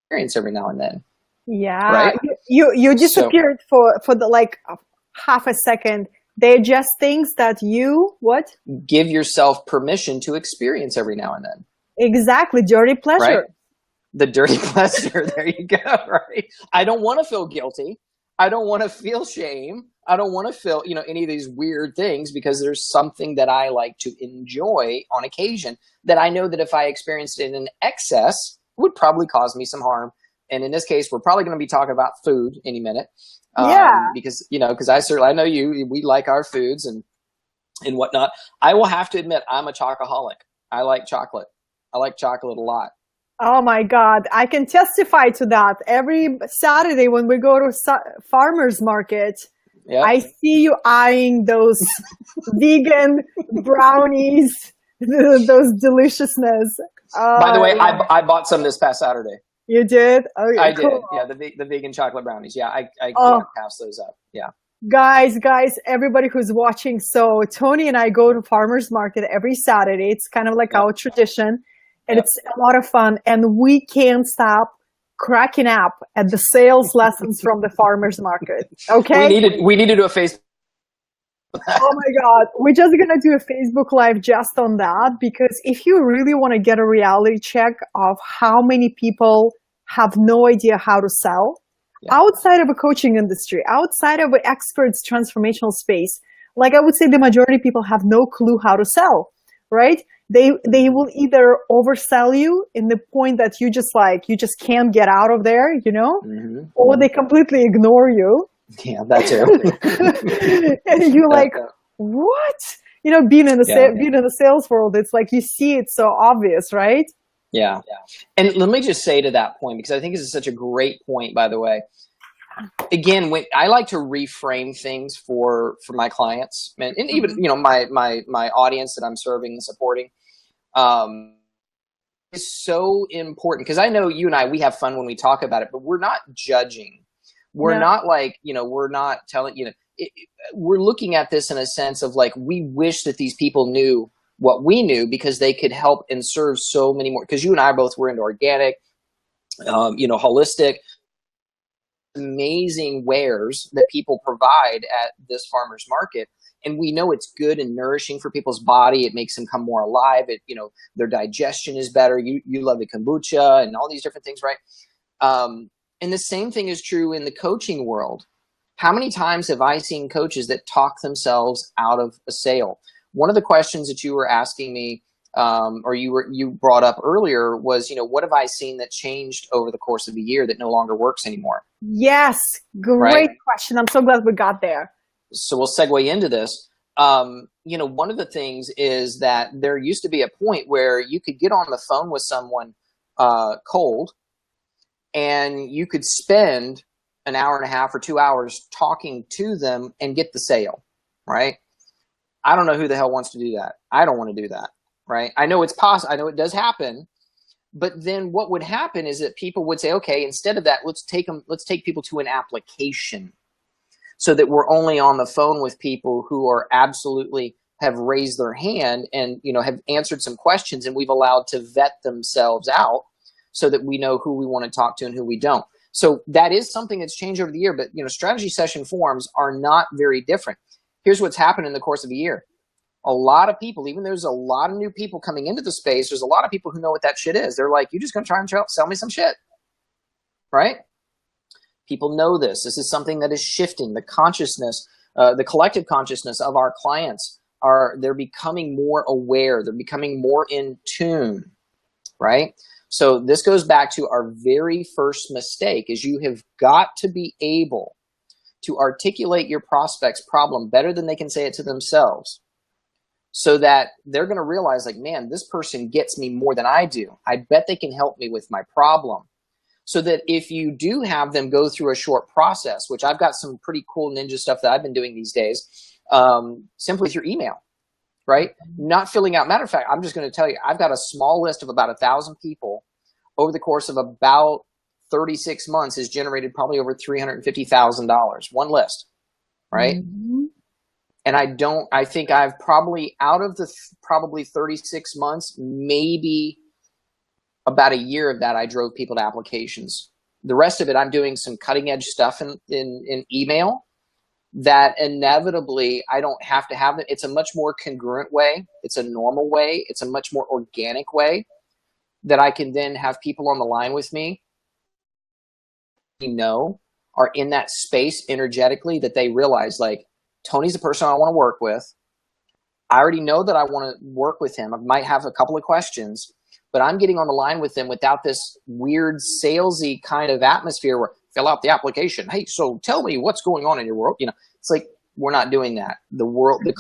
experience every now and then. Yeah. Right? You disappeared for the like half a second. They're just things that you what? Give yourself permission to experience every now and then. Exactly. Dirty pleasure. Right? The dirty pleasure. There you go. Right. I don't want to feel guilty. I don't want to feel shame. I don't want to feel, any of these weird things, because there's something that I like to enjoy on occasion that I know that if I experienced it in excess would probably cause me some harm. And in this case, we're probably going to be talking about food any minute. Because, I know we like our foods and whatnot. I will have to admit, I'm a chocoholic. I like chocolate. I like chocolate a lot. Oh my God. I can testify to that. Every Saturday when we go to farmer's market, yep. I see you eyeing those vegan brownies, those deliciousness. By the way, I bought some this past Saturday. You did? Oh, yeah, I cool. did. Yeah, the vegan chocolate brownies. Yeah, I can't pass those up. Yeah. Guys, everybody who's watching. So Tony and I go to farmer's market every Saturday. It's kind of like our tradition, and it's a lot of fun. And we can't stop cracking up at the sales lessons from the farmer's market. Okay. We need to do a Facebook. Oh my God. We're just going to do a Facebook Live just on that, because if you really want to get a reality check of how many people have no idea how to sell outside of a coaching industry, outside of an expert's transformational space, like I would say the majority of people have no clue how to sell, right? They will either oversell you in the point that you just can't get out of there, or they completely ignore you. Yeah, that too. And you're like, what? Being in the sales world, it's like you see it so obvious, right? Yeah. And let me just say to that point, because I think this is such a great point, by the way. Again, when I like to reframe things for my clients, and even my audience that I'm serving and supporting, is so important, because I know you and we have fun when we talk about it, but we're not judging. We're not like, we're not telling, we're looking at this in a sense of like, we wish that these people knew what we knew, because they could help and serve so many more. Because you and I both were into organic, holistic, amazing wares that people provide at this farmer's market. And we know it's good and nourishing for people's body. It makes them come more alive. Their digestion is better. You love the kombucha and all these different things, right? And the same thing is true in the coaching world. How many times have I seen coaches that talk themselves out of a sale? One of the questions that you were asking me, or you brought up earlier, was, what have I seen that changed over the course of the year that no longer works anymore? Yes, great question. I'm so glad we got there. So we'll segue into this. One of the things is that there used to be a point where you could get on the phone with someone cold, and you could spend an hour and a half or 2 hours talking to them and get the sale, right? I don't know who the hell wants to do that. I don't want to do that, right? I know it's possible. I know it does happen. But then what would happen is that people would say, okay, instead of that, let's take people to an application, so that we're only on the phone with people who are absolutely have raised their hand and, have answered some questions, and we've allowed to vet themselves out, so that we know who we want to talk to and who we don't. So that is something that's changed over the year, but strategy session forums are not very different. Here's what's happened in the course of a year. A lot of people, even there's a lot of new people coming into the space, there's a lot of people who know what that shit is. They're like, you're just going to try and sell me some shit, right? People know this. This is something that is shifting. The consciousness, the collective consciousness of our clients, they're becoming more aware. They're becoming more in tune, right? So this goes back to our very first mistake, is you have got to be able to articulate your prospect's problem better than they can say it to themselves, so that they're going to realize, like, man, this person gets me more than I do. I bet they can help me with my problem. so that if you do have them go through a short process, which I've got some pretty cool ninja stuff that I've been doing these days, simply through email, right? Not filling out. Matter of fact, I'm just going to tell you, I've got a small list of about 1,000 people over the course of about 36 months has generated probably over $350,000. One list, right? Mm-hmm. And I think I've probably, out of the probably 36 months, maybe about a year of that, I drove people to applications. The rest of it, I'm doing some cutting edge stuff in email that inevitably I don't have to have it. It's a much more congruent way. It's a normal way. It's a much more organic way that I can then have people on the line with me, are in that space energetically, that they realize, like, Tony's the person I want to work with. I already know that I want to work with him. I might have a couple of questions, but I'm getting on the line with them without this weird salesy kind of atmosphere where fill out the application. Hey, so tell me what's going on in your world. It's like, we're not doing that.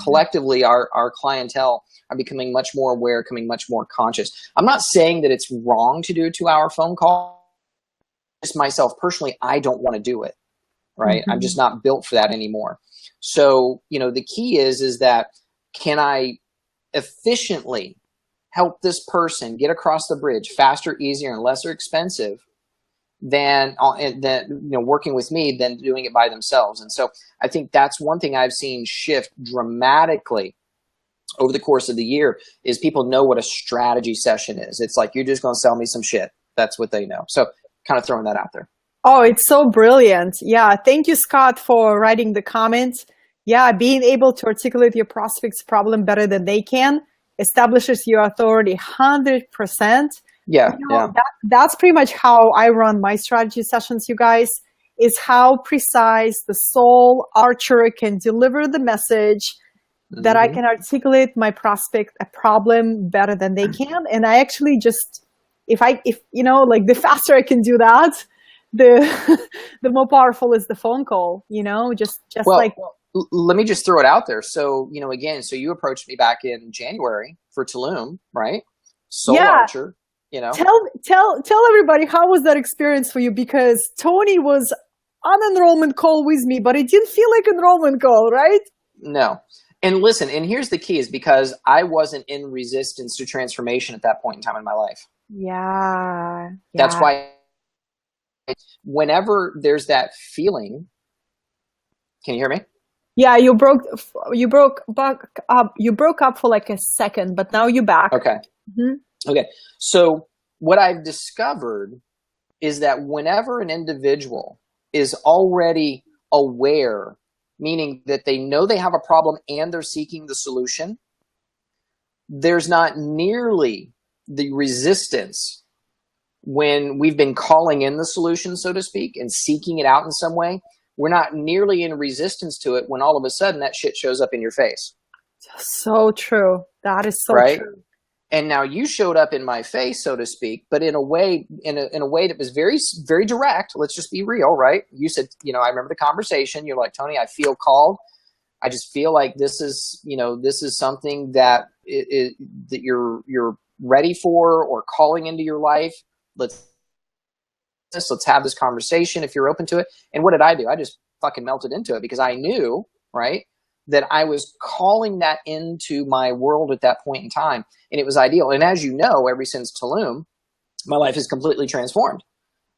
Collectively, our clientele are becoming much more aware, becoming much more conscious. I'm not saying that it's wrong to do a 2-hour phone call. Just myself personally, I don't want to do it. Right. Mm-hmm. I'm just not built for that anymore. So, the key is that, can I efficiently help this person get across the bridge faster, easier, and lesser expensive than working with me than doing it by themselves? And so I think that's one thing I've seen shift dramatically over the course of the year, is people know what a strategy session is. It's like, you're just going to sell me some shit. That's what they know. So kind of throwing that out there. Oh, it's so brilliant. Yeah. Thank you, Scott, for writing the comment. Yeah. Being able to articulate your prospect's problem better than they can establishes your authority 100%. Yeah. That's pretty much how I run my strategy sessions, you guys, is how precise the soul archer can deliver the message, that I can articulate my prospect a problem better than they can. And I actually just, if the faster I can do that, the more powerful is the phone call, let me just throw it out there. So, so you approached me back in January for Tulum, right? Soul Archer, Tell everybody, how was that experience for you? Because Tony was on enrollment call with me, but it didn't feel like enrollment call, right? No. And listen, and here's the key, is because I wasn't in resistance to transformation at that point in time in my life. Yeah. That's why whenever there's that feeling, can you hear me? Yeah, you broke up for like a second, but now you're back. Okay. Mm-hmm. Okay. So what I've discovered is that whenever an individual is already aware, meaning that they know they have a problem and they're seeking the solution, there's not nearly the resistance when we've been calling in the solution, so to speak, and seeking it out in some way. We're not nearly in resistance to it when all of a sudden that shit shows up in your face. So true. That is so true. And now you showed up in my face, so to speak, but in a way that was very, very direct. Let's just be real, right? You said, I remember the conversation. You're like, Tony, I feel called. I just feel like this is something that that you're ready for or calling into your life. Let's have this conversation if you're open to it. And what did I do? I just fucking melted into it, because I knew, right, that I was calling that into my world at that point in time, and it was ideal. And as you know, ever since Tulum, my life is completely transformed,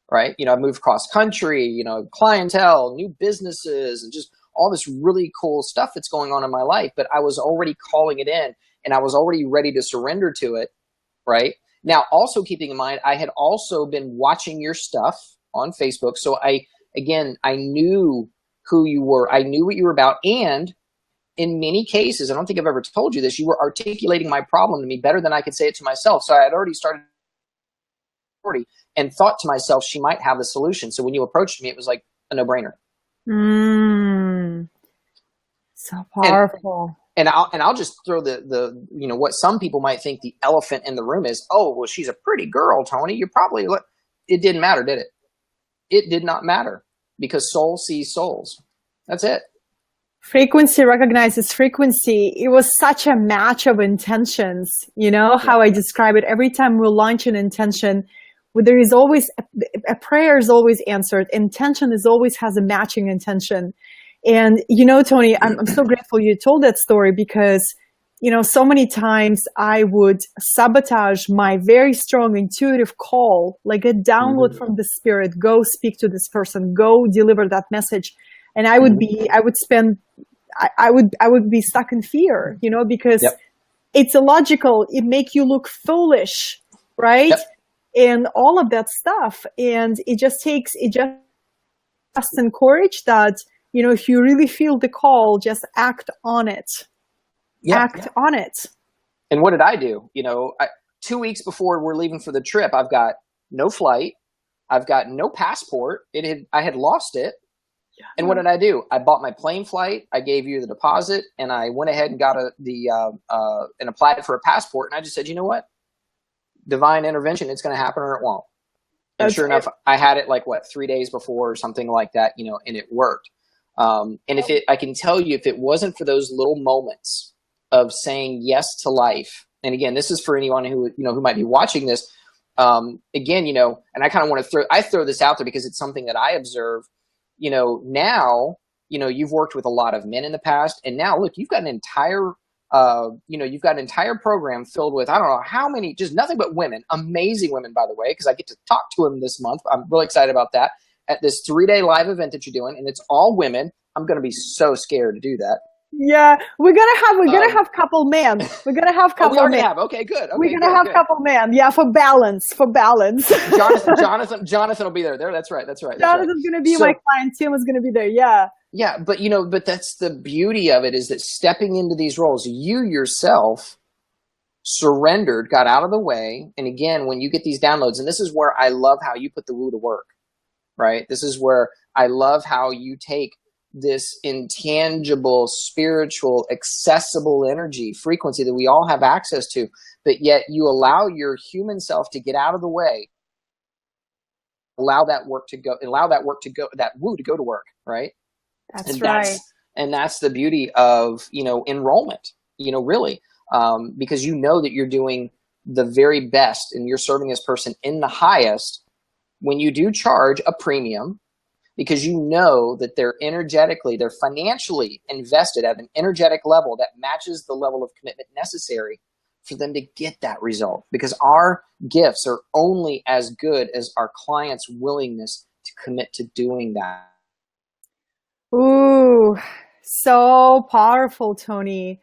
right? I've moved cross country, clientele, new businesses, and just all this really cool stuff that's going on in my life. But I was already calling it in, and I was already ready to surrender to it, right? Now, also keeping in mind, I had also been watching your stuff on Facebook. So I knew who you were. I knew what you were about. And in many cases, I don't think I've ever told you this, you were articulating my problem to me better than I could say it to myself. So I had already started and thought to myself, she might have the solution. So when you approached me, it was like a no-brainer. So powerful. And I'll just throw the what some people might think the elephant in the room is. Oh, well, she's a pretty girl, Tony. It didn't matter, did it? It did not matter, because soul sees souls. That's it. Frequency recognizes frequency. It was such a match of intentions. How I describe it. Every time we launch an intention, where there is always a prayer is always answered. Intention is always has a matching intention. And, you know, Tony, I'm so grateful you told that story because, you know, so many times I would sabotage my very strong intuitive call, like a download from the spirit, go speak to this person, go deliver that message. And I would I would be stuck in fear, you know, because it's illogical. It make you look foolish, right? And all of that stuff. And it just takes courage that, you know, if you really feel the call, just act on it. Act on it. And what did I do? You know, 2 weeks before we're leaving for the trip, I've got no flight. I've got no passport. I had lost it. And what did I do? I bought my plane flight. I gave you the deposit, and I went ahead and got and applied for a passport. And I just said, you know what? Divine intervention. It's going to happen or it won't. And sure enough, I had it like 3 days before or something like that, you know, and it worked. And I can tell you, if it wasn't for those little moments of saying yes to life, and again, this is for anyone who, you know, who might be watching this, again, you know, and I kind of want to throw this out there because it's something that I observe. You know, now, you know, you've worked with a lot of men in the past, and now look, you've got an entire, you've got an entire program filled with, I don't know how many, just nothing but women, amazing women, by the way, because I get to talk to them this month. I'm really excited about that at this 3-day live event that you're doing, and it's all women. I'm going to be so scared to do that. Yeah, we're gonna have couple men. We're gonna have couple men. Okay, good. Okay, we're gonna have couple men. Yeah, for balance. Jonathan will be there. That's right. Jonathan's gonna be my client. Tim is gonna be there. Yeah. Yeah, but you know, that's the beauty of it, is that stepping into these roles, you yourself surrendered, got out of the way, and again, when you get these downloads, and this is where I love how you put the woo to work, right? This is where I love how you take this intangible, spiritual, accessible energy frequency that we all have access to, but yet you allow your human self to get out of the way, allow that woo to go to work, right? And that's the beauty of, you know, enrollment, you know, really, because you know that you're doing the very best and you're serving this person in the highest when you do charge a premium, because you know that they're financially invested at an energetic level that matches the level of commitment necessary for them to get that result. Because our gifts are only as good as our clients' willingness to commit to doing that. Ooh, so powerful, Tony.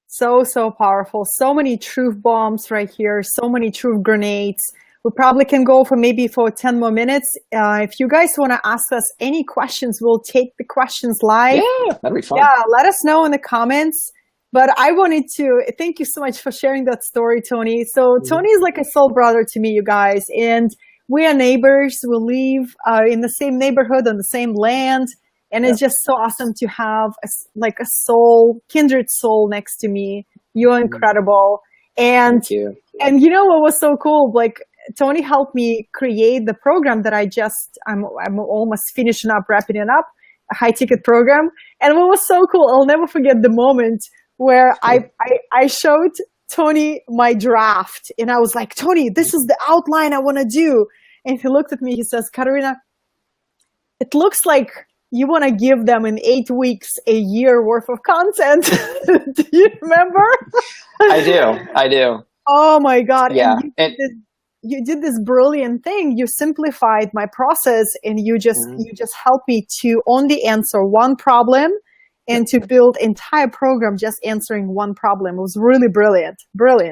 So powerful. So many truth bombs right here. So many truth grenades. We probably can go for 10 more minutes. If you guys want to ask us any questions, we'll take the questions live. Yeah, that'd be fun. Yeah, let us know in the comments. But I wanted to thank you so much for sharing that story, Tony. So Tony is like a soul brother to me, you guys. And we are neighbors. We live in the same neighborhood on the same land. And it's just so awesome to have a soul, kindred soul next to me. You're incredible. And, thank you. And you know what was so cool? Like, Tony helped me create the program that I'm almost finishing up, wrapping it up, a high ticket program. And what was so cool, I'll never forget the moment where I showed Tony my draft, and I was like, Tony, this is the outline I want to do. And he looked at me, he says, Katerina, it looks like you want to give them in 8 weeks, a year worth of content. Do you remember? I do. Oh my God. Yeah. And you did this brilliant thing. You simplified my process, and you just helped me to only answer one problem and to build entire program just answering one problem. It was really brilliant.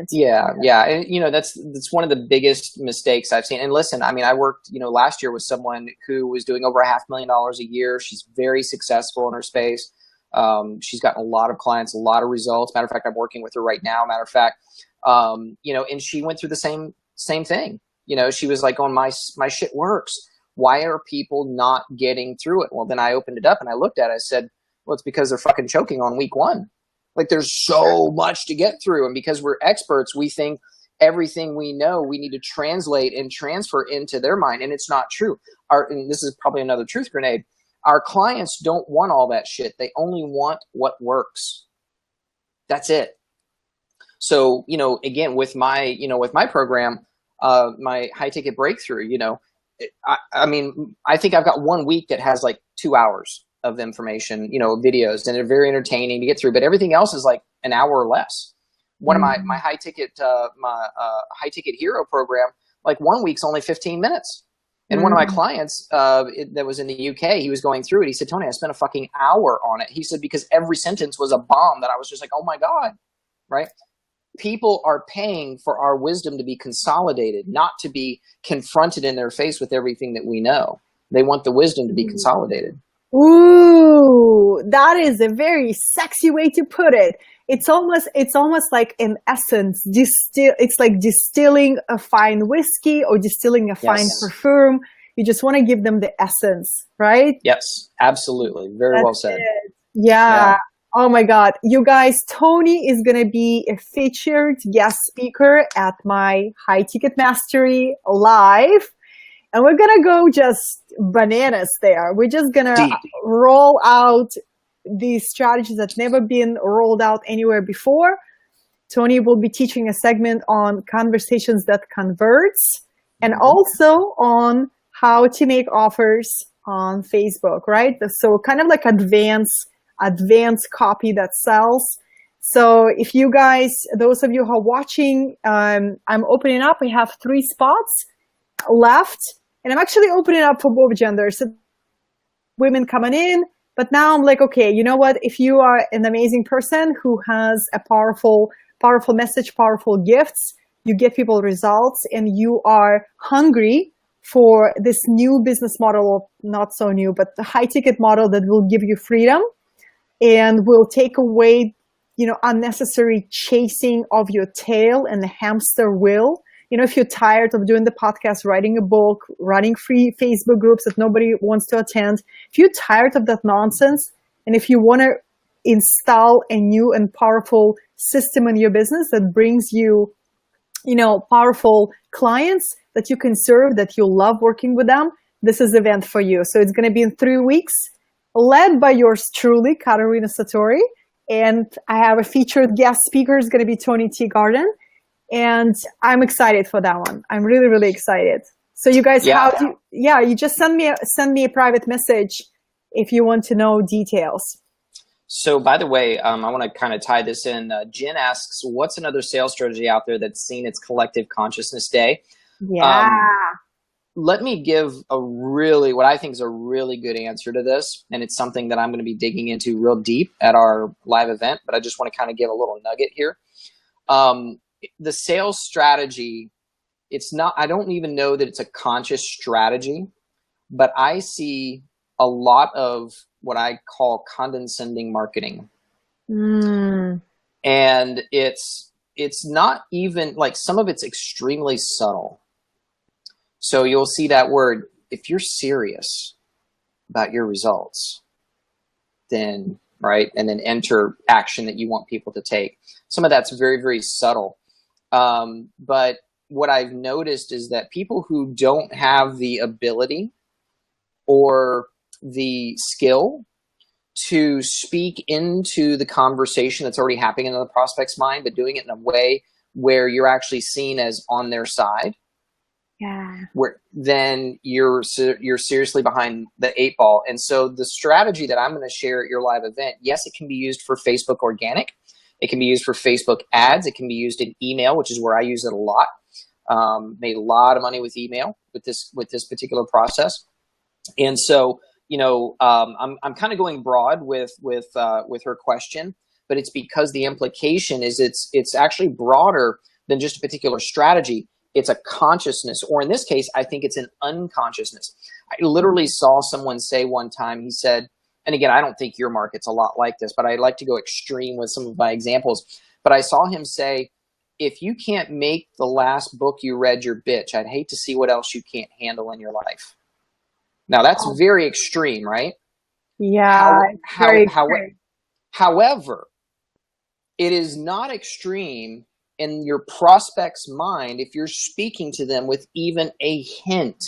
Yeah. And, you know, that's one of the biggest mistakes I've seen. And listen, I mean, I worked, you know, last year with someone who was doing over $500,000 a year. She's very successful in her space. She's gotten a lot of clients, a lot of results. Matter of fact, I'm working with her right now. Matter of fact, you know, and she went through the same thing. You know, she was like, my shit works. Why are people not getting through it? Well, then I opened it up and I looked at it. I said, well, it's because they're fucking choking on week one. Like, there's so much to get through. And because we're experts, we think everything we know, we need to translate and transfer into their mind. And it's not true. And this is probably another truth grenade. Our clients don't want all that shit. They only want what works. That's it. So, you know, again, with my program, my high ticket breakthrough, I mean, I think I've got 1 week that has like 2 hours of information, videos, and they're very entertaining to get through, but everything else is like an hour or less. One of my high ticket hero program, like 1 week's only 15 minutes. And one of my clients that was in the UK, he was going through it. He said, Tony, I spent a fucking hour on it. He said, because every sentence was a bomb that I was just like, oh my God, right? People are paying for our wisdom to be consolidated, not to be confronted in their face with everything that we know. They want the wisdom to be consolidated. Ooh, that is a very sexy way to put it. It's almost like, in essence, it's like distilling a fine whiskey or distilling a fine perfume. You just want to give them the essence, right? Yes, absolutely. Very well said. Yeah. Oh my God. You guys, Tony is going to be a featured guest speaker at my High Ticket Mastery Live. And we're going to go just bananas there. We're just going to roll out these strategies that never been rolled out anywhere before. Tony will be teaching a segment on conversations that converts, and also on how to make offers on Facebook, right? So kind of like advanced copy that sells. So if you guys, those of you who are watching, I'm opening up. We have 3 spots left, and I'm actually opening up for both genders. So women coming in. But now I'm like, okay, you know what? If you are an amazing person who has a powerful message, powerful gifts, you get people results, and you are hungry for this new business model, not so new, but the high ticket model that will give you freedom and will take away, unnecessary chasing of your tail and the hamster wheel. If you're tired of doing the podcast, writing a book, running free Facebook groups that nobody wants to attend, if you're tired of that nonsense, and if you want to install a new and powerful system in your business that brings you, powerful clients that you can serve, that you love working with them, this is the event for you. So it's going to be in 3 weeks, led by yours truly, Katerina Satori. And I have a featured guest speaker. It's going to be Tony T. Garden. And I'm excited for that one. I'm really, really excited. So you guys, you just send me a private message if you want to know details. So by the way, I want to kind of tie this in. Jen asks, what's another sales strategy out there that's seen its collective consciousness day? Yeah. Let me give what I think is a really good answer to this. And it's something that I'm going to be digging into real deep at our live event, but I just want to kind of give a little nugget here. The sales strategy, I don't even know that it's a conscious strategy, but I see a lot of what I call condescending marketing. And it's not even like, some of it's extremely subtle. So you'll see that word, if you're serious about your results, then, right, and then enter action that you want people to take. Some of that's very, very subtle. But what I've noticed is that people who don't have the ability or the skill to speak into the conversation that's already happening in the prospect's mind, but doing it in a way where you're actually seen as on their side, then you're seriously behind the 8 ball. And so the strategy that I'm going to share at your live event, yes, it can be used for Facebook organic. It can be used for Facebook ads. It can be used in email, which is where I use it a lot. Made a lot of money with email with this particular process. And so, I'm kind of going broad with her question, but it's because the implication is it's actually broader than just a particular strategy. It's a consciousness, or in this case, I think it's an unconsciousness. I literally saw someone say one time, he said, and again, I don't think your market's a lot like this, but I like to go extreme with some of my examples. But I saw him say, if you can't make the last book you read your bitch, I'd hate to see what else you can't handle in your life. Now, that's very extreme, right? Yeah. However, it is not extreme in your prospect's mind if you're speaking to them with even a hint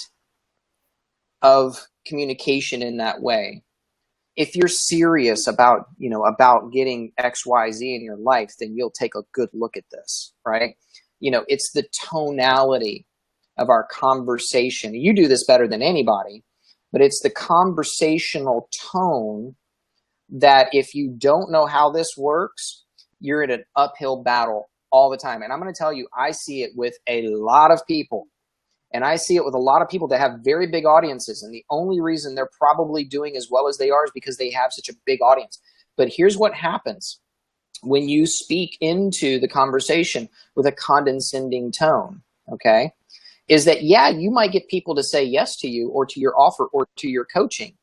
of communication in that way. If you're serious about getting XYZ in your life, then you'll take a good look at this, right? It's the tonality of our conversation. You do this better than anybody, but it's the conversational tone that if you don't know how this works, you're in an uphill battle all the time. And I'm going to tell you, I see it with a lot of people. And I see it with a lot of people that have very big audiences. And the only reason they're probably doing as well as they are is because they have such a big audience. But here's what happens when you speak into the conversation with a condescending tone, okay, is that, yeah, you might get people to say yes to you or to your offer or to your coaching.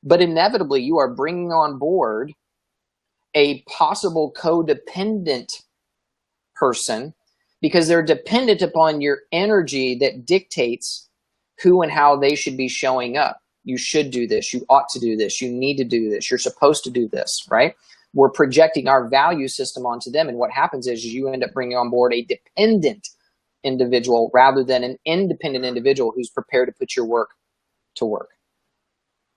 But inevitably, you are bringing on board a possible codependent person because they're dependent upon your energy that dictates who and how they should be showing up. You should do this. You ought to do this. You need to do this. You're supposed to do this, right? We're projecting our value system onto them. And what happens is you end up bringing on board a dependent individual rather than an independent individual who's prepared to put your work to work.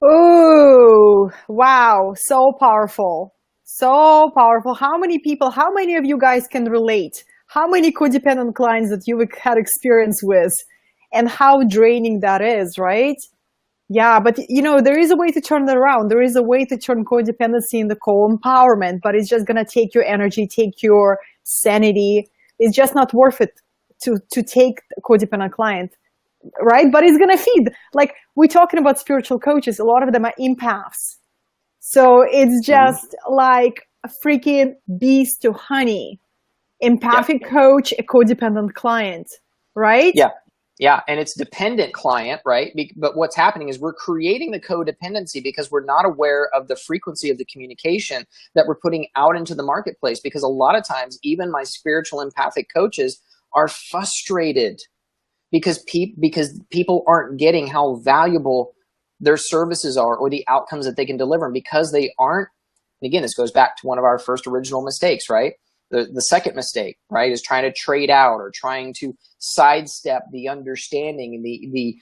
Oh, wow. So powerful. So powerful. How many of you guys can relate? How many codependent clients that you've had experience with and how draining that is, right? Yeah, but there is a way to turn that around. There is a way to turn codependency into co-empowerment, but it's just going to take your energy, take your sanity. It's just not worth it to take a codependent client, right? But it's going to feed. Like, we're talking about spiritual coaches. A lot of them are empaths. So it's just like a freaking bees to honey. Empathic coach, a codependent client, right? Yeah. Yeah, and it's dependent client, right? But what's happening is we're creating the codependency because we're not aware of the frequency of the communication that we're putting out into the marketplace. Because a lot of times, even my spiritual empathic coaches are frustrated because people aren't getting how valuable their services are or the outcomes that they can deliver. And because they aren't, and again, this goes back to one of our first original mistakes, right? The second mistake, right, is trying to trade out or trying to sidestep the understanding and the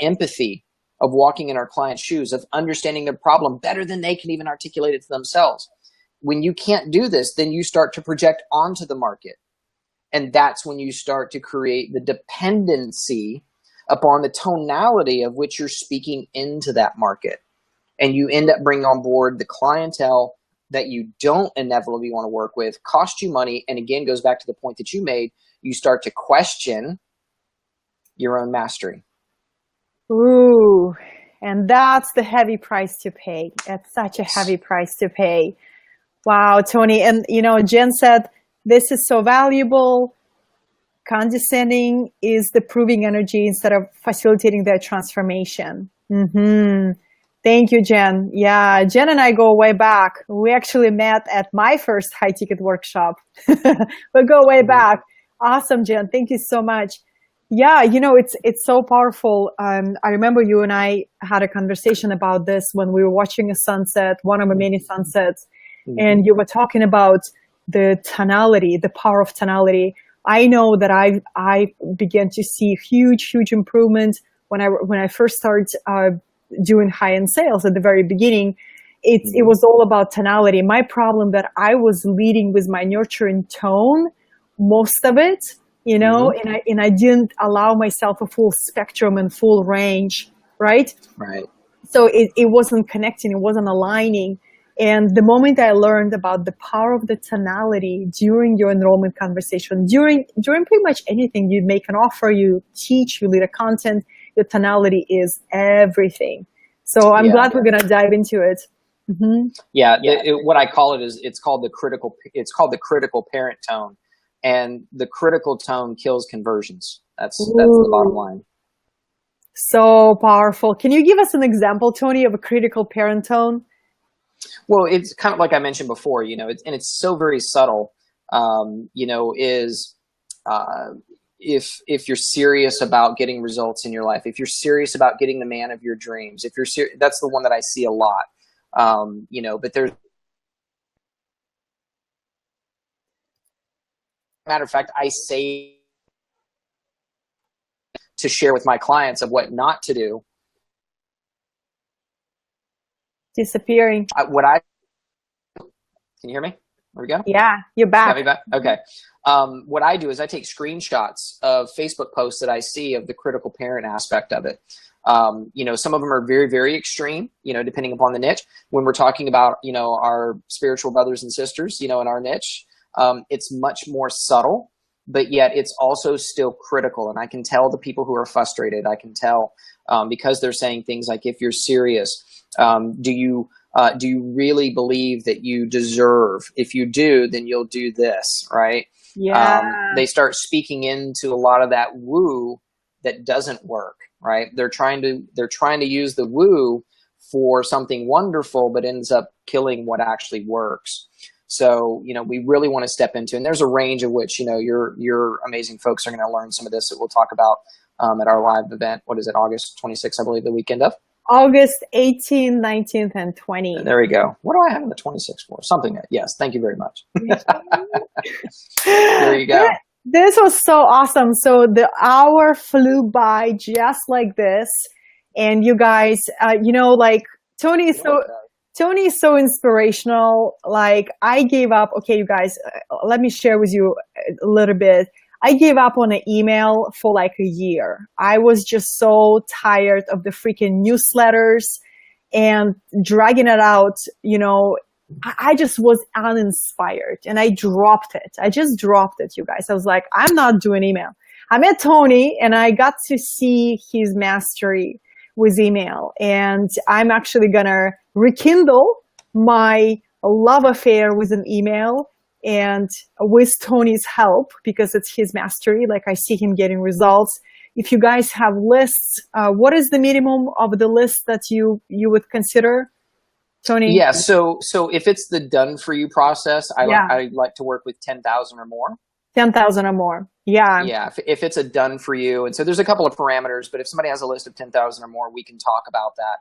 empathy of walking in our client's shoes, of understanding their problem better than they can even articulate it to themselves. When you can't do this, then you start to project onto the market. And that's when you start to create the dependency upon the tonality of which you're speaking into that market. And you end up bringing on board the clientele that you don't inevitably want to work with, cost you money, and again, goes back to the point that you made, you start to question your own mastery. Ooh, and that's the heavy price to pay. It's such a heavy price to pay. Wow, Tony. And, Jen said, this is so valuable. Condescending is the proving energy instead of facilitating their transformation. Thank you, Jen. Yeah, Jen and I go way back. We actually met at my first high ticket workshop. We go way back. Awesome, Jen. Thank you so much. Yeah, it's so powerful. I remember you and I had a conversation about this when we were watching a sunset, one of the many sunsets, and you were talking about the tonality, the power of tonality. I know that I began to see huge improvement when I first started doing high-end sales at the very beginning. It was all about tonality. My problem that I was leading with my nurturing tone, most of it, and I didn't allow myself a full spectrum and full range, right? Right. So it wasn't connecting, it wasn't aligning. And the moment I learned about the power of the tonality during your enrollment conversation, during pretty much anything, you make an offer, you teach, you lead a content, your tonality is everything. So I'm glad we're going to dive into it. Yeah. What I call it is it's called the critical parent tone, and the critical tone kills conversions. That's the bottom line. So powerful. Can you give us an example, Tony, of a critical parent tone? Well, it's kind of like I mentioned before, it's so very subtle, if you're serious about getting results in your life, if you're serious about getting the man of your dreams, if you're that's the one that I see a lot, but there's, matter of fact, I say to share with my clients of what not to do. Disappearing. Can you hear me? There we go. Yeah, you're back. Got me back? Okay. What I do is I take screenshots of Facebook posts that I see of the critical parent aspect of it. Some of them are very, very extreme, depending upon the niche. When we're talking about, our spiritual brothers and sisters, in our niche, it's much more subtle, but yet it's also still critical. And I can tell the people who are frustrated. I can tell because they're saying things like, if you're serious, do you really believe that you deserve? If you do, then you'll do this, right? Yeah. They start speaking into a lot of that woo that doesn't work, right? They're trying to use the woo for something wonderful, but ends up killing what actually works. So, we really want to step into, and there's a range of which, your amazing folks are going to learn some of this that we'll talk about at our live event. What is it? August 26th, I believe, the weekend of? August 18th, 19th, and 20th. There we go. What do I have on the 26th for? Something. Yes. Thank you very much. There you go. This was so awesome. So the hour flew by just like this. And you guys, Tony is so inspirational. Like, I gave up. Okay, you guys, let me share with you a little bit. I gave up on an email for like a year. I was just so tired of the freaking newsletters and dragging it out. I just was uninspired and I dropped it. I just dropped it, you guys. I was like, I'm not doing email. I met Tony and I got to see his mastery with email. And I'm actually going to rekindle my love affair with an email. And with Tony's help, because it's his mastery, like I see him getting results. If you guys have lists, what is the minimum of the list that you would consider, Tony? Yeah. So if it's the done for you process, I like to work with 10,000 or more. 10,000 or more. Yeah. Yeah. If it's a done for you. And so there's a couple of parameters, but if somebody has a list of 10,000 or more, we can talk about that.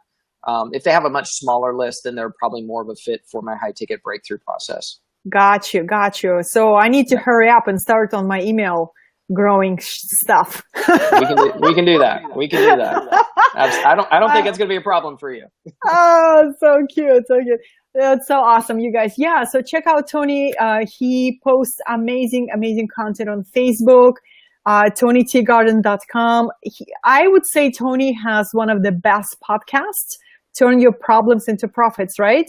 If they have a much smaller list, then they're probably more of a fit for my high ticket breakthrough process. Got you. So I need to hurry up and start on my email growing stuff. we can do that. I don't think it's going to be a problem for you. Oh, so cute. That's so awesome, you guys. Yeah. So check out Tony. He posts amazing content on Facebook, TonyTgarden.com. I would say Tony has one of the best podcasts, Turn Your Problems into Profits, right?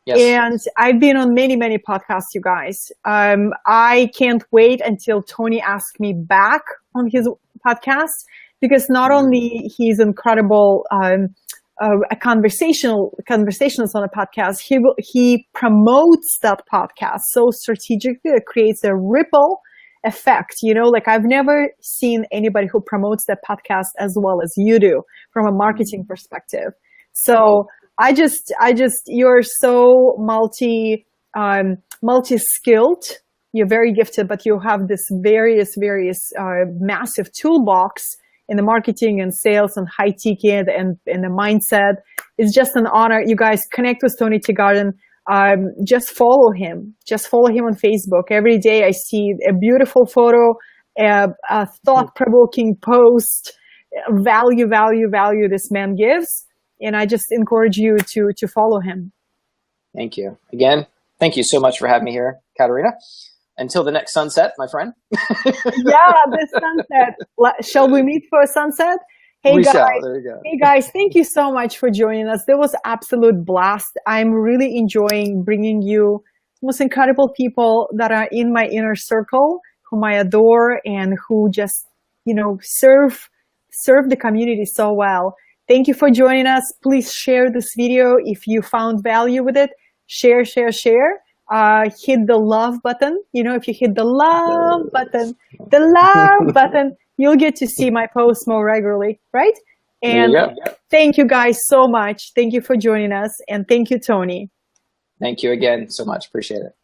Yes. And I've been on many podcasts, you guys. I can't wait until Tony asks me back on his podcast, because not only he's incredible conversationalist on a podcast, he promotes that podcast so strategically it creates a ripple effect. Like I've never seen anybody who promotes that podcast as well as you do from a marketing perspective. So I just, you're so multi-skilled. You're very gifted, but you have this various massive toolbox in the marketing and sales and high ticket and the mindset. It's just an honor. You guys connect with Tony Tegarden. Just follow him. Just follow him on Facebook. Every day I see a beautiful photo, a thought-provoking post, value this man gives. And I just encourage you to follow him. Thank you. Again, thank you so much for having me here, Katerina. Until the next sunset, my friend. Yeah, the sunset. Shall we meet for a sunset? Hey guys, there you go. Hey guys, thank you so much for joining us. There was absolute blast. I'm really enjoying bringing you most incredible people that are in my inner circle, whom I adore and who just, serve the community so well. Thank you for joining us. Please share this video if you found value with it. Share. Hit the love button. If you hit the love button, you'll get to see my posts more regularly, right? And thank you guys so much. Thank you for joining us. And thank you, Tony. Thank you again so much. Appreciate it.